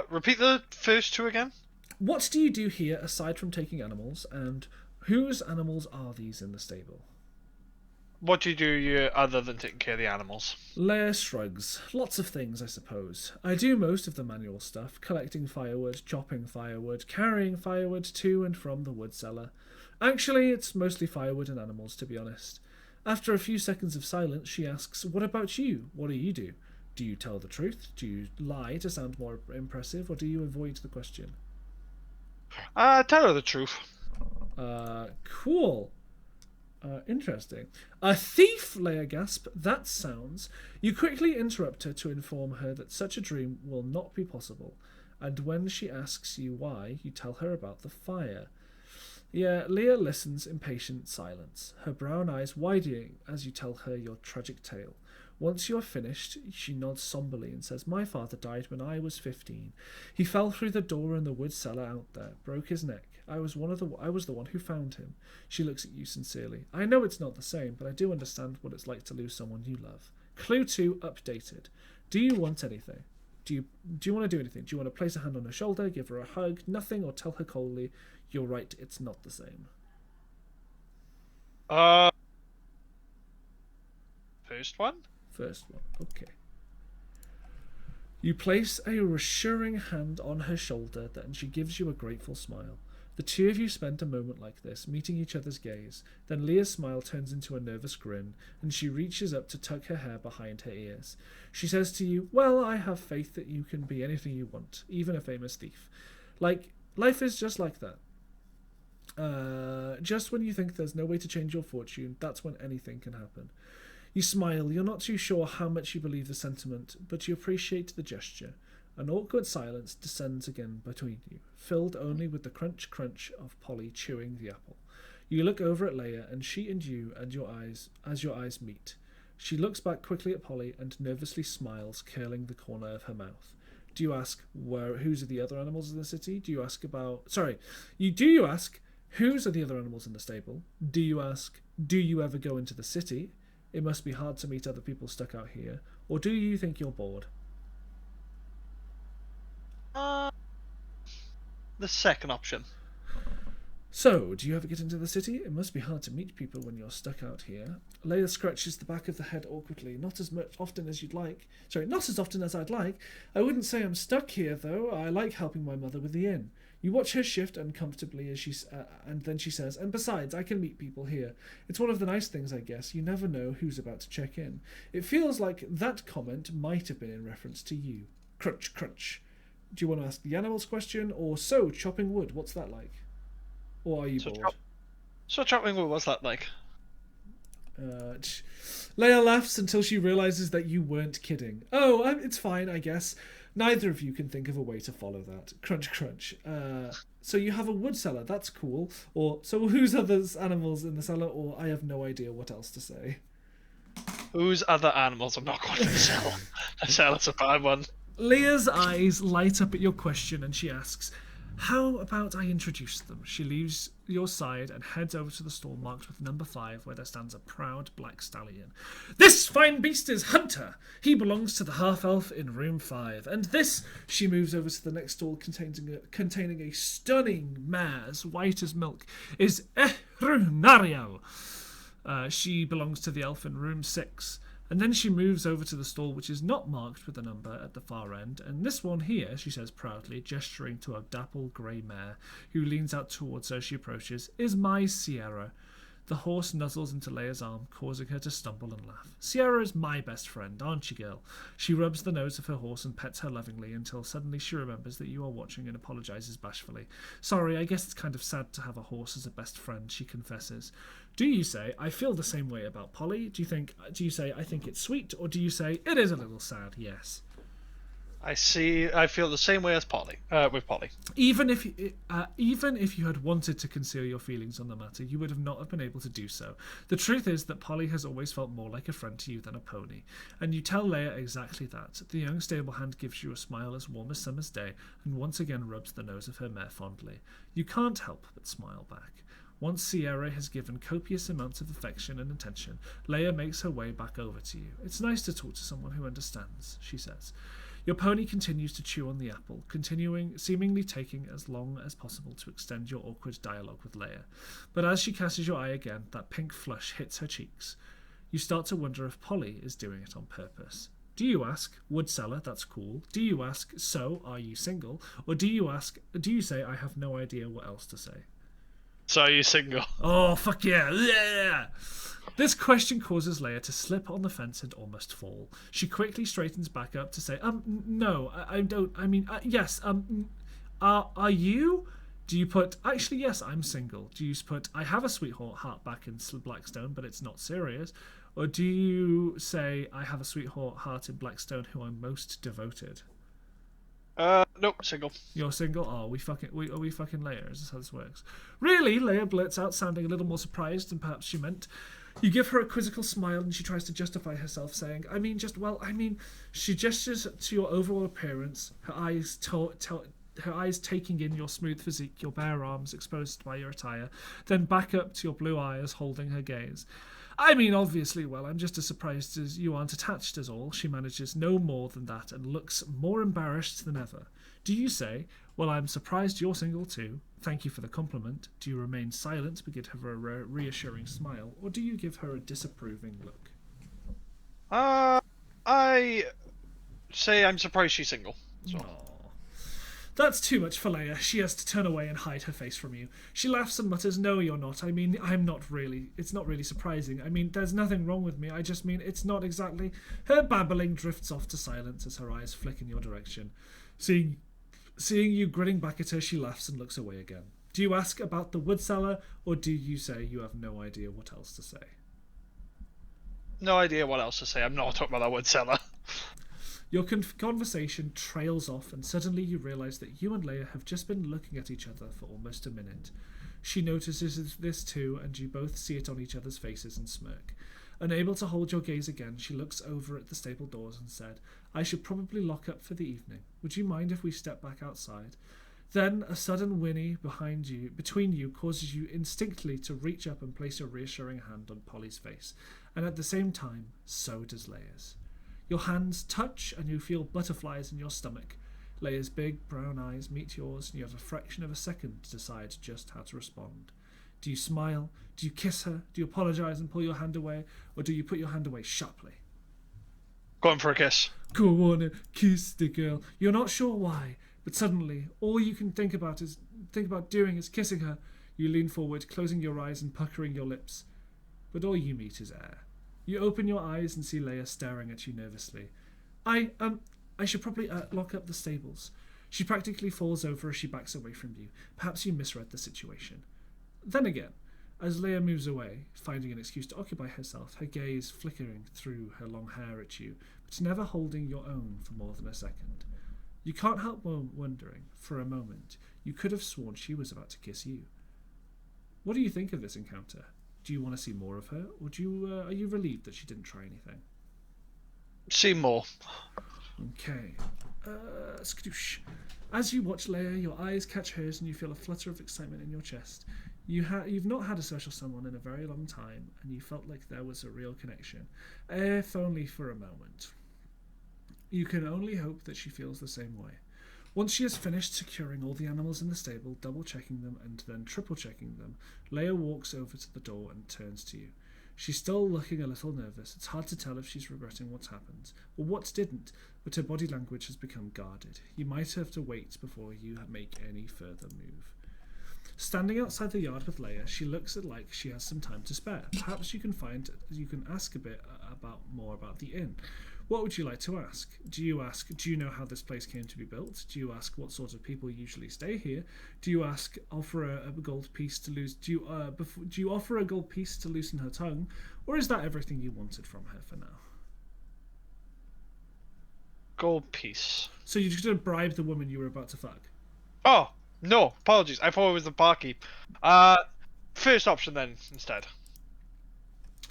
Repeat the first 2 again. What do you do here aside from taking animals, and whose animals are these in the stable? What do you do here other than taking care of the animals? Leia shrugs. Lots of things, I suppose. I do most of the manual stuff, collecting firewood, chopping firewood, carrying firewood to and from the wood cellar. Actually, it's mostly firewood and animals, to be honest. After a few seconds of silence, she asks, what about you? What do you do? Do you tell the truth? Do you lie to sound more impressive, or do you avoid the question? Tell her the truth. Cool. Interesting. A thief, Leia gasp. That sounds. You quickly interrupt her to inform her that such a dream will not be possible, and when she asks you why, you tell her about the fire. Yeah, Leia listens in patient silence, her brown eyes widening as you tell her your tragic tale. Once you are finished, she nods somberly and says, my father died when I was 15. He fell through the door in the wood cellar out there, broke his neck. I was the one who found him. She looks at you sincerely. I know it's not the same, but I do understand what it's like to lose someone you love. Clue 2 updated. Do you want anything? Do you want to do anything? Do you want to place a hand on her shoulder, give her a hug, nothing, or tell her coldly, you're right, it's not the same? First one? First one, okay. You place a reassuring hand on her shoulder, then she gives you a grateful smile. The two of you spend a moment like this, meeting each other's gaze. Then Leah's smile turns into a nervous grin, and she reaches up to tuck her hair behind her ears. She says to you, well, I have faith that you can be anything you want, even a famous thief. Like, life is just like that. Just when you think there's no way to change your fortune, that's when anything can happen. You smile. You're not too sure how much you believe the sentiment, but you appreciate the gesture. An awkward silence descends again between you, filled only with the crunch-crunch of Polly chewing the apple. You look over at Leia, and she and you and your eyes meet. She looks back quickly at Polly and nervously smiles, curling the corner of her mouth. Do you ask whose are the other animals in the city? Do you ask whose are the other animals in the stable? Do you ask, do you ever go into the city? It must be hard to meet other people stuck out here. Or do you think you're bored? The second option. So, do you ever get into the city? It must be hard to meet people when you're stuck out here. Leia scratches the back of the head awkwardly. Not as often as I'd like. I wouldn't say I'm stuck here, though. I like helping my mother with the inn. You watch her shift uncomfortably as and then she says, and besides, I can meet people here. It's one of the nice things, I guess. You never know who's about to check in. It feels like that comment might have been in reference to you. Crunch, crunch. Do you want to ask the animals question? Or so, chopping wood, what's that like? Or are you bored? So chopping wood, what's that like? Leia laughs until she realizes that you weren't kidding. Oh, it's fine, I guess. Neither of you can think of a way to follow that. Crunch, crunch. So you have a wood cellar, that's cool. Or, so whose other animals in the cellar? Or I have no idea what else to say. Whose other animals? I'm not going to the cellar. The cellar's a bad one. Leah's eyes light up at your question and she asks, how about I introduce them? She leaves your side and heads over to the stall marked with number 5, where there stands a proud black stallion. This fine beast is Hunter. He belongs to the half-elf in room 5. And this, she moves over to the next stall containing a stunning mare as white as milk, is Ehrunariel. She belongs to the elf in room 6. And then she moves over to the stall which is not marked with a number at the far end. And this one here, she says proudly, gesturing to a dapple grey mare who leans out towards her as she approaches, is my Sierra. The horse nuzzles into Leia's arm, causing her to stumble and laugh. Sierra is my best friend, aren't you, girl? She rubs the nose of her horse and pets her lovingly until suddenly she remembers that you are watching and apologizes bashfully. Sorry, I guess it's kind of sad to have a horse as a best friend, she confesses. Do you say, I feel the same way about Polly? Do you say, I think it's sweet? Or do you say, it is a little sad, yes? I feel the same way as Polly, with Polly. Even if you had wanted to conceal your feelings on the matter, you would not have been able to do so. The truth is that Polly has always felt more like a friend to you than a pony, and you tell Leia exactly that. The young stable hand gives you a smile as warm as summer's day, and once again rubs the nose of her mare fondly. You can't help but smile back. Once Sierra has given copious amounts of affection and attention, Leia makes her way back over to you. It's nice to talk to someone who understands, she says. Your pony continues to chew on the apple, seemingly taking as long as possible to extend your awkward dialogue with Leia. But as she catches your eye again, that pink flush hits her cheeks. You start to wonder if Polly is doing it on purpose. Do you ask, wood cellar, that's cool? Do you ask, so, are you single? Or do you say, I have no idea what else to say? So are you single? Oh, fuck yeah. Yeah. This question causes Leia to slip on the fence and almost fall. She quickly straightens back up to say, no, I don't, yes, are you? Do you put, actually, yes, I'm single. Do you put, I have a sweetheart back in Blackstone, but it's not serious? Or do you say, I have a sweetheart in Blackstone who I'm most devoted? Nope, single. You're single? Oh, are we fucking Leia? Is this how this works? Really? Leia blurts out, sounding a little more surprised than perhaps she meant. You give her a quizzical smile and she tries to justify herself, saying, she gestures to your overall appearance, her eyes taking in your smooth physique, your bare arms exposed by your attire, then back up to your blue eyes holding her gaze. Obviously, I'm just as surprised as you aren't attached as all. She manages no more than that and looks more embarrassed than ever. Do you say, well, I'm surprised you're single too. Thank you for the compliment. Do you remain silent but give her a reassuring smile, or do you give her a disapproving look? Uh, I say I'm surprised she's single. So. Aww. That's too much for Leia. She has to turn away and hide her face from you. She laughs and mutters, "No, you're not. I mean, I'm not really. It's not really surprising. I mean, there's nothing wrong with me. I just mean it's not exactly." Her babbling drifts off to silence as her eyes flick in your direction. Seeing you grinning back at her, she laughs and looks away again. Do you ask about the wood cellar, or do you say you have no idea what else to say? No idea what else to say. I'm not talking about that wood cellar. Your conversation trails off, and suddenly you realise that you and Leia have just been looking at each other for almost a minute. She notices this too, and you both see it on each other's faces and smirk. Unable to hold your gaze again, she looks over at the stable doors and said, "I should probably lock up for the evening. Would you mind if we step back outside?" Then a sudden whinny between you causes you instinctively to reach up and place a reassuring hand on Polly's face, and at the same time, so does Leia's. Your hands touch and you feel butterflies in your stomach. Leia's big brown eyes meet yours and you have a fraction of a second to decide just how to respond. Do you smile? Do you kiss her? Do you apologise and pull your hand away? Or do you put your hand away sharply? Going for a kiss. Go on and kiss the girl. You're not sure why, but suddenly all you can think about doing is kissing her. You lean forward, closing your eyes and puckering your lips. But all you meet is air. You open your eyes and see Leia staring at you nervously. I should probably lock up the stables." She practically falls over as she backs away from you. Perhaps you misread the situation. Then again, as Leia moves away, finding an excuse to occupy herself, her gaze flickering through her long hair at you, but never holding your own for more than a second. You can't help wondering, for a moment, you could have sworn she was about to kiss you. What do you think of this encounter? Do you want to see more of her, or are you relieved that she didn't try anything? See more. Okay. Skadoosh. As you watch Leia, your eyes catch hers and you feel a flutter of excitement in your chest. You've not had a special someone in a very long time, and you felt like there was a real connection, if only for a moment. You can only hope that she feels the same way. Once she has finished securing all the animals in the stable, double-checking them and then triple-checking them, Leia walks over to the door and turns to you. She's still looking a little nervous. It's hard to tell if she's regretting what's happened, or what didn't, but her body language has become guarded. You might have to wait before you make any further move. Standing outside the yard with Leia, she looks like she has some time to spare. Perhaps you can ask a bit more about the inn. What would you like to ask? Do you know how this place came to be built? Do you ask what sort of people usually stay here? Do you offer a gold piece to lose? Do you offer a gold piece to loosen her tongue, or is that everything you wanted from her for now? Gold piece. So you're just gonna bribe the woman you were about to fuck? Oh no, apologies. I thought it was the barkeep. First option then instead.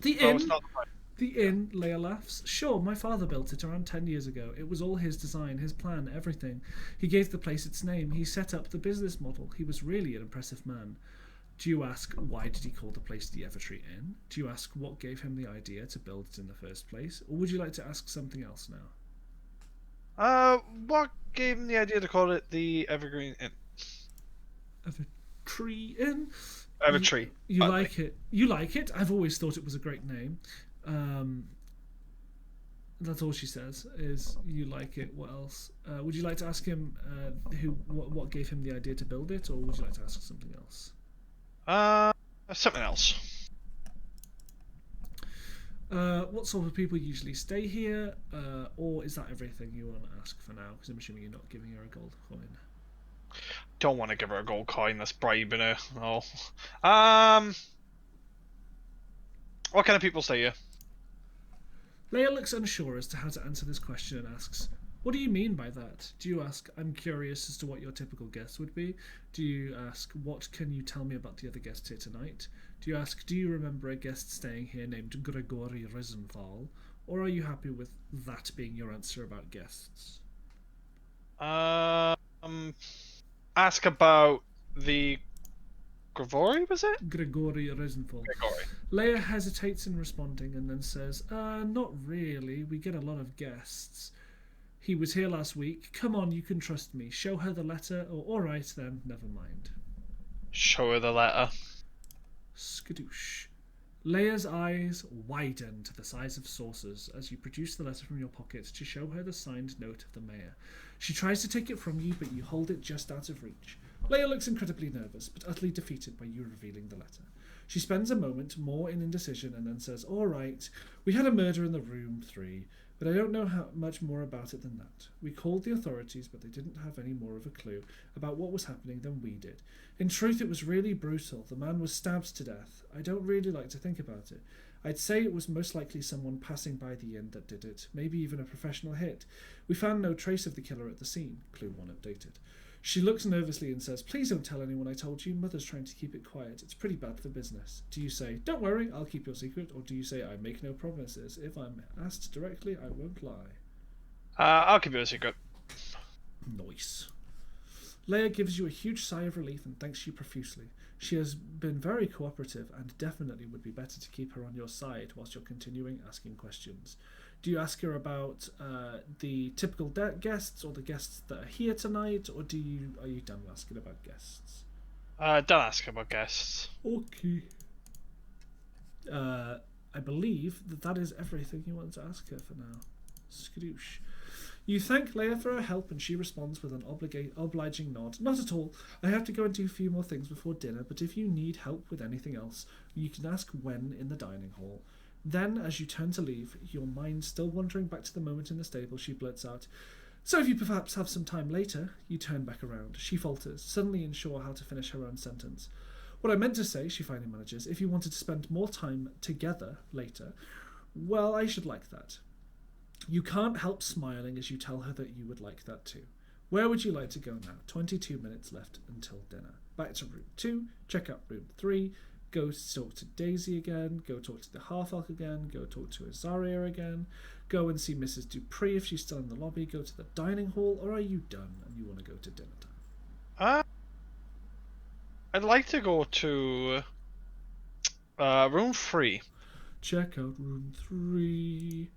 The inn. The inn, Leia laughs. Sure, my father built it around 10 years ago. It was all his design, his plan, everything. He gave the place its name. He set up the business model. He was really an impressive man. Do you ask, why did he call the place the Evertree Inn? Do you ask what gave him the idea to build it in the first place? Or would you like to ask something else now? What gave him the idea to call it the Evergreen Inn? Evertree Inn? Evertree. You like it. You like it? I've always thought it was a great name. That's all she says, is you like it. What else? Would you like to ask him what gave him the idea to build it, or would you like to ask something else? Something else. What sort of people usually stay here, or is that everything you want to ask for now? Because I'm assuming you're not giving her a gold coin. Don't want to give her a gold coin. That's bribing her. No. What kind of people stay here? Leia looks unsure as to how to answer this question and asks, "What do you mean by that?" Do you ask, "I'm curious as to what your typical guest would be"? Do you ask, "What can you tell me about the other guests here tonight"? Do you ask, "Do you remember a guest staying here named Gregory Risenthal"? Or are you happy with that being your answer about guests? Ask about the Gregory, was it? Gregory Risenthal. Gregory. Leia hesitates in responding and then says, "Not really. We get a lot of guests. He was here last week. Come on, you can trust me. Show her the letter, or alright then, never mind." Show her the letter. Skadoosh. Leia's eyes widen to the size of saucers as you produce the letter from your pocket to show her the signed note of the mayor. She tries to take it from you, but you hold it just out of reach. Leia looks incredibly nervous, but utterly defeated by you revealing the letter. She spends a moment more in indecision and then says, "All right, we had a murder in the room 3, but I don't know how much more about it than that. We called the authorities, but they didn't have any more of a clue about what was happening than we did. In truth, it was really brutal. The man was stabbed to death. I don't really like to think about it. I'd say it was most likely someone passing by the inn that did it, maybe even a professional hit. We found no trace of the killer at the scene." Clue 1 updated. She looks nervously and says, "Please don't tell anyone I told you. Mother's trying to keep it quiet. It's pretty bad for business." Do you say, "Don't worry, I'll keep your secret," or do you say, "I make no promises. If I'm asked directly, I won't lie"? I'll keep it a secret. Nice. Leia gives you a huge sigh of relief and thanks you profusely. She has been very cooperative and definitely would be better to keep her on your side whilst you're continuing asking questions. Do you ask her about the typical guests or the guests that are here tonight, or are you done asking about guests? Don't ask about guests. Okay. I believe that is everything you want to ask her for now. Skadoosh. You thank Leia for her help and she responds with an obliging nod. "Not at all. I have to go and do a few more things before dinner, but if you need help with anything else, you can ask Wen in the dining hall." Then, as you turn to leave, your mind still wandering back to the moment in the stable, she blurts out, "So if you perhaps have some time later," you turn back around. She falters, suddenly unsure how to finish her own sentence. "What I meant to say," she finally manages, "if you wanted to spend more time together later, well, I should like that." You can't help smiling as you tell her that you would like that too. Where would you like to go now? 22 minutes left until dinner. Back to room 2, check out room 3, go talk to Daisy again, go talk to the half-elf again, go talk to Azaria again, go and see Mrs. Dupree if she's still in the lobby, go to the dining hall, or are you done and you want to go to dinner time? I'd like to go to room 3. Check out room 3.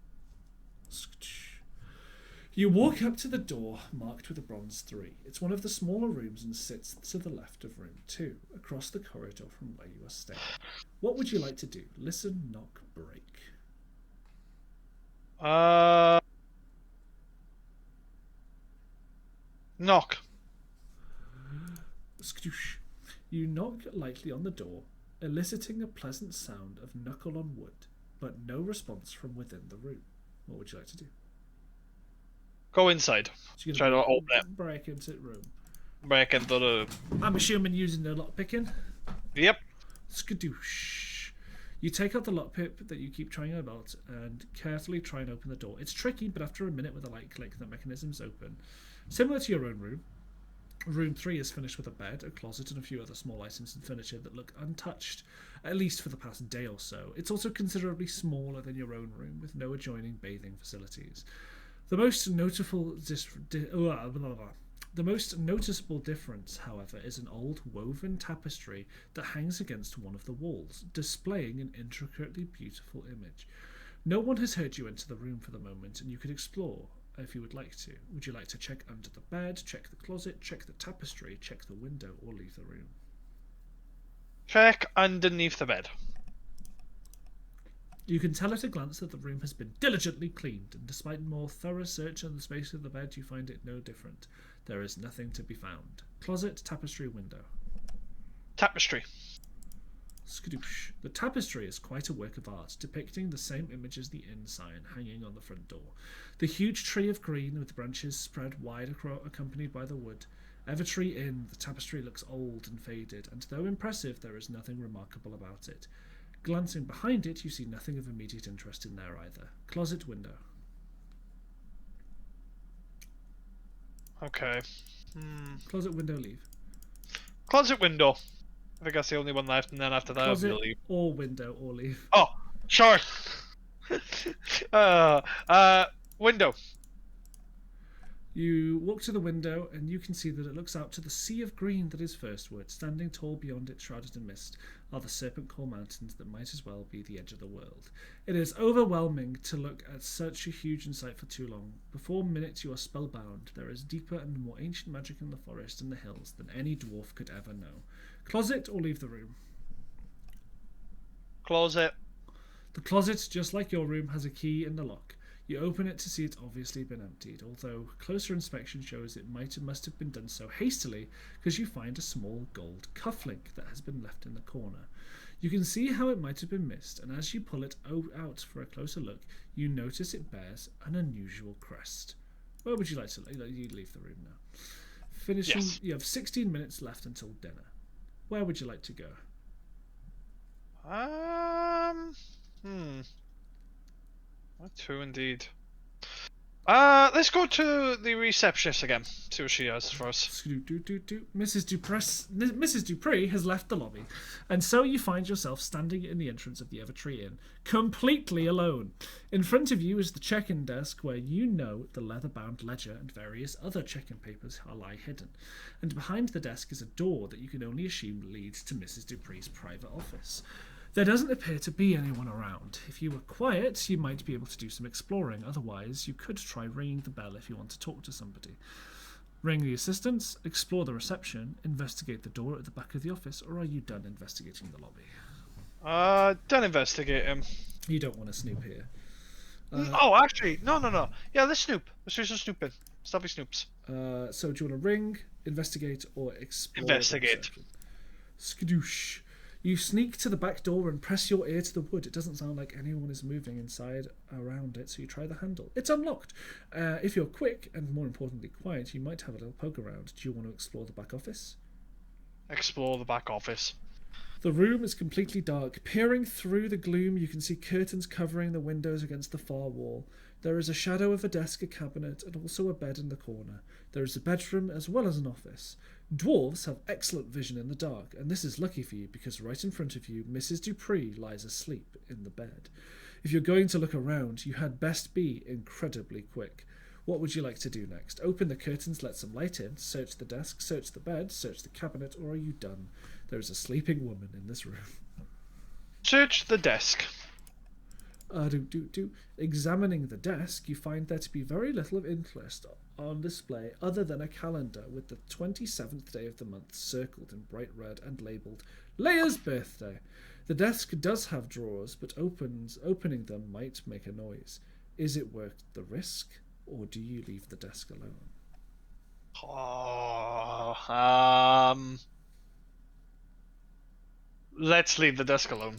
You walk up to the door marked with a bronze 3. It's one of the smaller rooms and sits to the left of room 2, across the corridor from where you are staying. What would you like to do? Listen, knock, break. Knock. Skoosh. You knock lightly on the door, eliciting a pleasant sound of knuckle on wood, but no response from within the room. What would you like to do? Go inside. So you're Try to open it. break into the room. Break into the... I'm assuming using the lockpicking. Yep. Skadoosh. You take out the lockpick that you keep trying about and carefully try and open the door. It's tricky, but after a minute with a light click, the mechanism's open. Similar to your own room, room 3 is finished with a bed, a closet, and a few other small items and furniture that look untouched, at least for the past day or so. It's also considerably smaller than your own room, with no adjoining bathing facilities. The most noticeable difference, however, is an old woven tapestry that hangs against one of the walls, displaying an intricately beautiful image. No one has heard you enter the room for the moment, and you could explore if you would like to. Would you like to check under the bed, check the closet, check the tapestry, check the window, or leave the room? Check underneath the bed. You can tell at a glance that the room has been diligently cleaned, and despite more thorough search on the space of the bed, you find it no different. There is nothing to be found. Closet, tapestry, window. Tapestry. Skadoosh. The tapestry is quite a work of art, depicting the same image as the inn sign hanging on the front door. The huge tree of green with branches spread wide across, accompanied by the wood. Evertree Inn, the tapestry looks old and faded, and though impressive, there is nothing remarkable about it. Glancing behind it, you see nothing of immediate interest in there either. Closet, window. Okay. Closet, window, leave. Closet, window. I think that's the only one left, and then after that, Closet I'll leave. or window or leave. Oh, sure. Window. You walk to the window, and you can see that it looks out to the sea of green that is Firstwood. Standing tall beyond it, shrouded in mist, are the Serpent Core Mountains that might as well be the edge of the world. It is overwhelming to look at such a huge sight for too long. Before minutes you are spellbound. There is deeper and more ancient magic in the forest and the hills than any dwarf could ever know. Closet or leave the room? Close it. The closet, just like your room, has a key in the lock. You open it to see it's obviously been emptied, although closer inspection shows it must have been done so hastily because you find a small gold cufflink that has been left in the corner. You can see how it might have been missed, and as you pull it out for a closer look, you notice it bears an unusual crest. Where would you like to you leave the room now? Finishing, Yes. you have 16 minutes left until dinner. Where would you like to go? Hmm. What two indeed. Let's go to the receptionist again. See what she has for us. Mrs. Dupree has left the lobby, and so you find yourself standing in the entrance of the Evertree Inn, completely alone. In front of you is the check-in desk where you know the leather-bound ledger and various other check-in papers lie hidden, and behind the desk is a door that you can only assume leads to Mrs. Dupree's private office. There doesn't appear to be anyone around. If you were quiet, you might be able to do some exploring. Otherwise, you could try ringing the bell if you want to talk to somebody. Ring the assistants, explore the reception, investigate the door at the back of the office, or are you done investigating the lobby? Don't investigate him. You don't want to snoop here. Oh, actually, no. Yeah, let's snoop. Let's do some snooping. Stuffy snoops. So do you want to ring, investigate, or explore? Investigate. Skadoosh. You sneak to the back door and press your ear to the wood. It doesn't sound like anyone is moving inside around it, so you try the handle. It's unlocked. If you're quick and, more importantly, quiet, you might have a little poke around. Do you want to explore the back office? Explore the back office. The room is completely dark. Peering through the gloom, you can see curtains covering the windows against the far wall. There is a shadow of a desk, a cabinet, and also a bed in the corner. There is a bedroom as well as an office. Dwarves have excellent vision in the dark, and this is lucky for you because right in front of you, Mrs. Dupree lies asleep in the bed. If you're going to look around, you had best be incredibly quick. What would you like to do next? Open the curtains, let some light in, search the desk, search the bed, search the cabinet, or are you done? There is a sleeping woman in this room. Search the desk. Examining the desk, you find there to be very little of interest on display other than a calendar with the 27th day of the month circled in bright red and labelled Leia's birthday. The desk does have drawers, but opening them might make a noise. Is it worth the risk, or do you leave the desk alone? Let's leave the desk alone.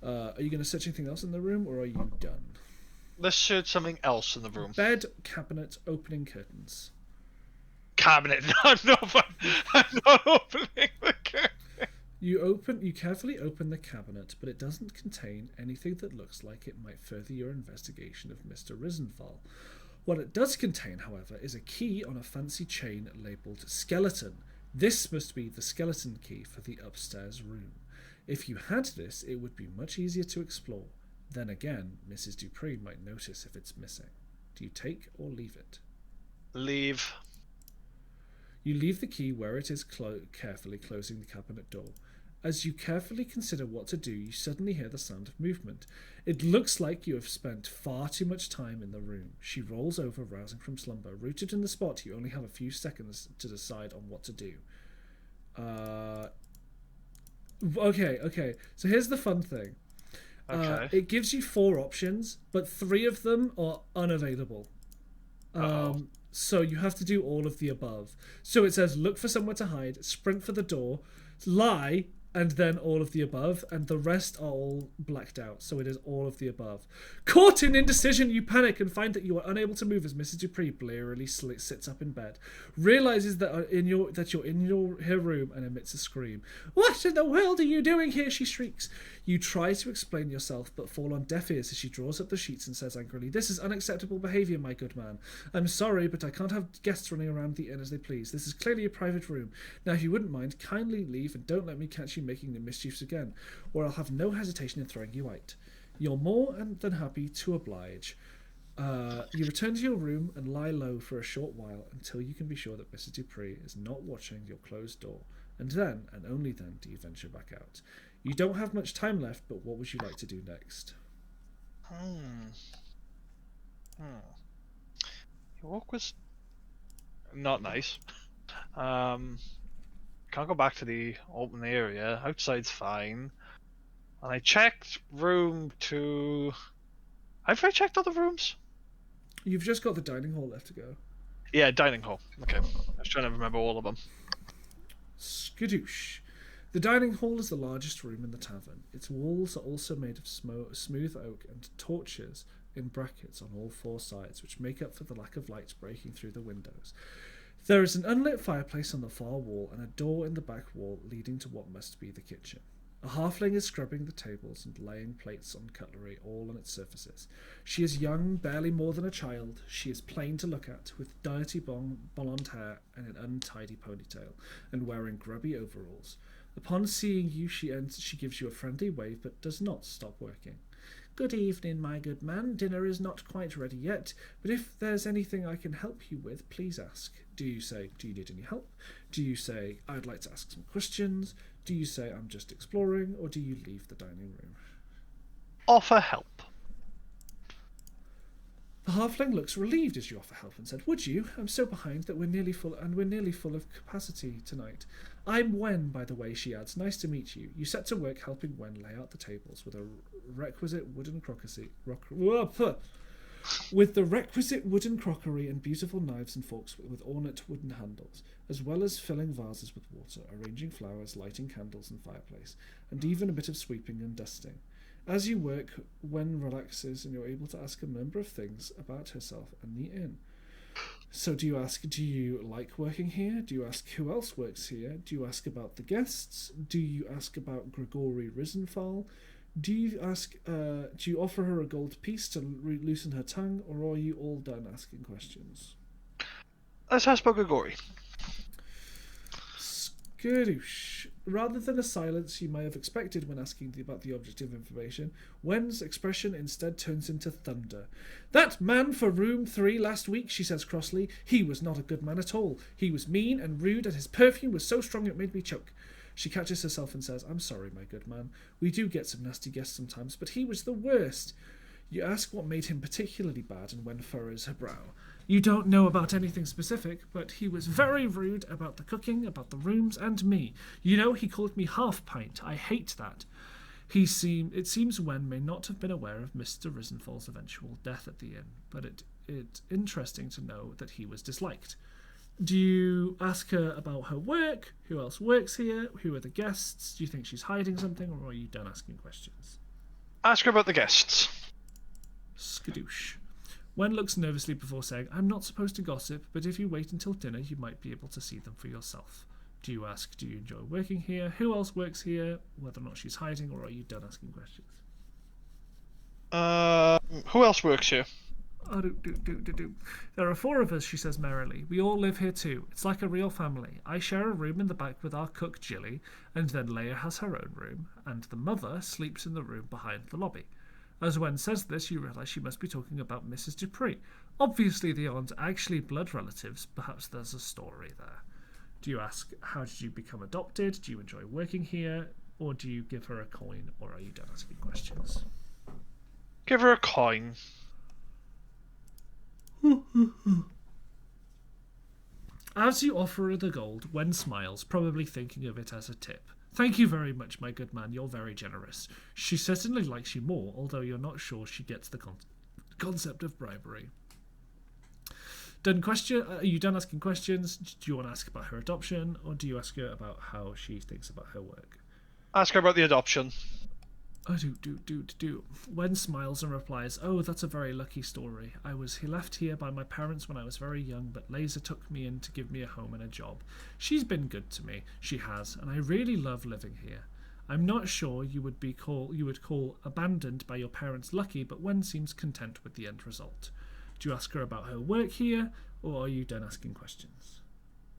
Are you going to search anything else in the room, or are you done? Let's search something else in the room. Bed, cabinet, opening curtains. Cabinet. No, I'm not opening the curtain. You carefully open the cabinet, but it doesn't contain anything that looks like it might further your investigation of Mr. Risenthal. What it does contain, however, is a key on a fancy chain labelled skeleton. This must be the skeleton key for the upstairs room. If you had this, it would be much easier to explore. Then again, Mrs. Dupree might notice if it's missing. Do you take or leave it? Leave. You leave the key where it is, carefully closing the cabinet door. As you carefully consider what to do, you suddenly hear the sound of movement. It looks like you have spent far too much time in the room. She rolls over, rousing from slumber. Rooted in the spot, you only have a few seconds to decide on what to do. Okay. So here's the fun thing. Okay. It gives you 4 options, but 3 of them are unavailable. So you have to do all of the above. So it says look for somewhere to hide, sprint for the door, lie, and then all of the above, and the rest are all blacked out, so it is all of the above. Caught in indecision, you panic and find that you are unable to move as Mrs. Dupree blearily sits up in bed, realizes that you're in her room, and emits a scream. "What in the world are you doing here?" she shrieks. You try to explain yourself, but fall on deaf ears as she draws up the sheets and says angrily, "This is unacceptable behaviour, my good man. I'm sorry, but I can't have guests running around the inn as they please. This is clearly a private room. Now, if you wouldn't mind, kindly leave and don't let me catch you making the mischiefs again, or I'll have no hesitation in throwing you out." You're more than happy to oblige. You return to your room and lie low for a short while until you can be sure that Mrs. Dupree is not watching your closed door, and then, and only then, do you venture back out. You don't have much time left, but what would you like to do next? Your walk was not nice. Can't go back to the open area. Outside's fine. And I checked room 2. Have I checked other rooms? You've just got the dining hall left to go. Yeah, dining hall. Okay. I was trying to remember all of them. Skadoosh. The dining hall is the largest room in the tavern. Its walls are also made of smooth oak and torches in brackets on all 4 sides, which make up for the lack of light breaking through the windows. There is an unlit fireplace on the far wall and a door in the back wall leading to what must be the kitchen. A halfling is scrubbing the tables and laying plates on cutlery all on its surfaces. She is young, barely more than a child. She is plain to look at, with dirty blonde hair and an untidy ponytail, and wearing grubby overalls. Upon seeing you, she gives you a friendly wave, but does not stop working. Good evening, my good man. Dinner is not quite ready yet, but if there's anything I can help you with, please ask. Do you say, do you need any help? Do you say, I'd like to ask some questions? Do you say, I'm just exploring? Or do you leave the dining room? Offer help. The halfling looks relieved as you offer help and said, would you? I'm so behind that we're nearly full of capacity tonight. I'm Wen, by the way, she adds. Nice to meet you. You set to work helping Wen lay out the tables with a requisite wooden crockery. With the requisite wooden crockery and beautiful knives and forks with ornate wooden handles, as well as filling vases with water, arranging flowers, lighting candles and fireplace, and even a bit of sweeping and dusting. As you work, Wen relaxes and you're able to ask a number of things about herself and the inn. So do you ask, do you like working here? Do you ask who else works here? Do you ask about the guests? Do you ask about Grigori Risenfall? Do you offer her a gold piece to loosen her tongue, or are you all done asking questions? Let's ask about Grigori. Skadoosh. Rather than a silence you may have expected when asking about the object of information, Wen's expression instead turns into thunder. That man for room 3 last week, she says crossly, he was not a good man at all. He was mean and rude, and his perfume was so strong it made me choke. She catches herself and says, I'm sorry, my good man. We do get some nasty guests sometimes, but he was the worst. You ask what made him particularly bad, and Wen furrows her brow. You don't know about anything specific, but he was very rude about the cooking, about the rooms, and me. You know, he called me half-pint. I hate that. It seems Wen may not have been aware of Mr. Risenfall's eventual death at the inn, but it's interesting to know that he was disliked. Do you ask her about her work? Who else works here? Who are the guests? Do you think she's hiding something, or are you done asking questions? Ask her about the guests. Skadoosh. Wen looks nervously before saying, I'm not supposed to gossip, but if you wait until dinner, you might be able to see them for yourself. Do you ask, do you enjoy working here? Who else works here? Whether or not she's hiding, or are you done asking questions? Who else works here? There are 4 of us, she says merrily. We all live here too. It's like a real family. I share a room in the back with our cook, Jilly, and then Leia has her own room, and the mother sleeps in the room behind the lobby. As Wen says this, you realise she must be talking about Mrs. Dupree. Obviously, they aren't actually blood relatives. Perhaps there's a story there. Do you ask, how did you become adopted? Do you enjoy working here? Or do you give her a coin? Or are you done asking questions? Give her a coin. As you offer her the gold, Wen smiles, probably thinking of it as a tip. Thank you very much, my good man. You're very generous. She certainly likes you more, although you're not sure she gets the concept of bribery. Are you done asking questions? Do you want to ask about her adoption, or do you ask her about how she thinks about her work? Ask her about the adoption. Wen smiles and replies, oh, that's a very lucky story. I was left here by my parents when I was very young, but Laser took me in to give me a home and a job. She's been good to me, she has, and I really love living here. I'm not sure you would call abandoned by your parents lucky, but Wen seems content with the end result. Do you ask her about her work here, or are you done asking questions?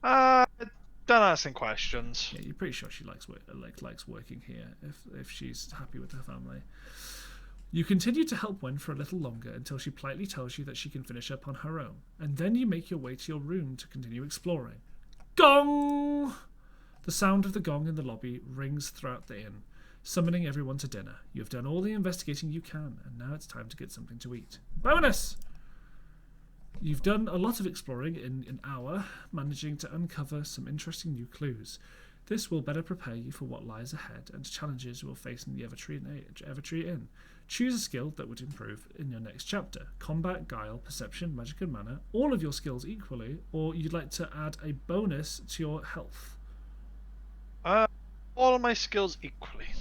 Done asking questions. Yeah, you're pretty sure she likes working here, if she's happy with her family. You continue to help Wen for a little longer until she politely tells you that she can finish up on her own, and then you make your way to your room to continue exploring. Gong! The sound of the gong in the lobby rings throughout the inn, summoning everyone to dinner. You have done all the investigating you can, and now it's time to get something to eat. Bonus! You've done a lot of exploring in an hour, managing to uncover some interesting new clues. This will better prepare you for what lies ahead and challenges you will face in the Evertree Inn. Choose a skill that would improve in your next chapter. Combat, guile, perception, magic and mana. All of your skills equally, or you'd like to add a bonus to your health. All of my skills equally.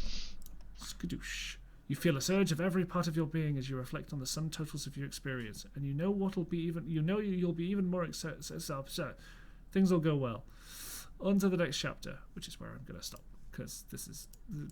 Skadoosh. You feel a surge of every part of your being as you reflect on the sum totals of your experience, and you know you'll be even more excited. Things will go well. On to the next chapter, which is where I'm going to stop, because this is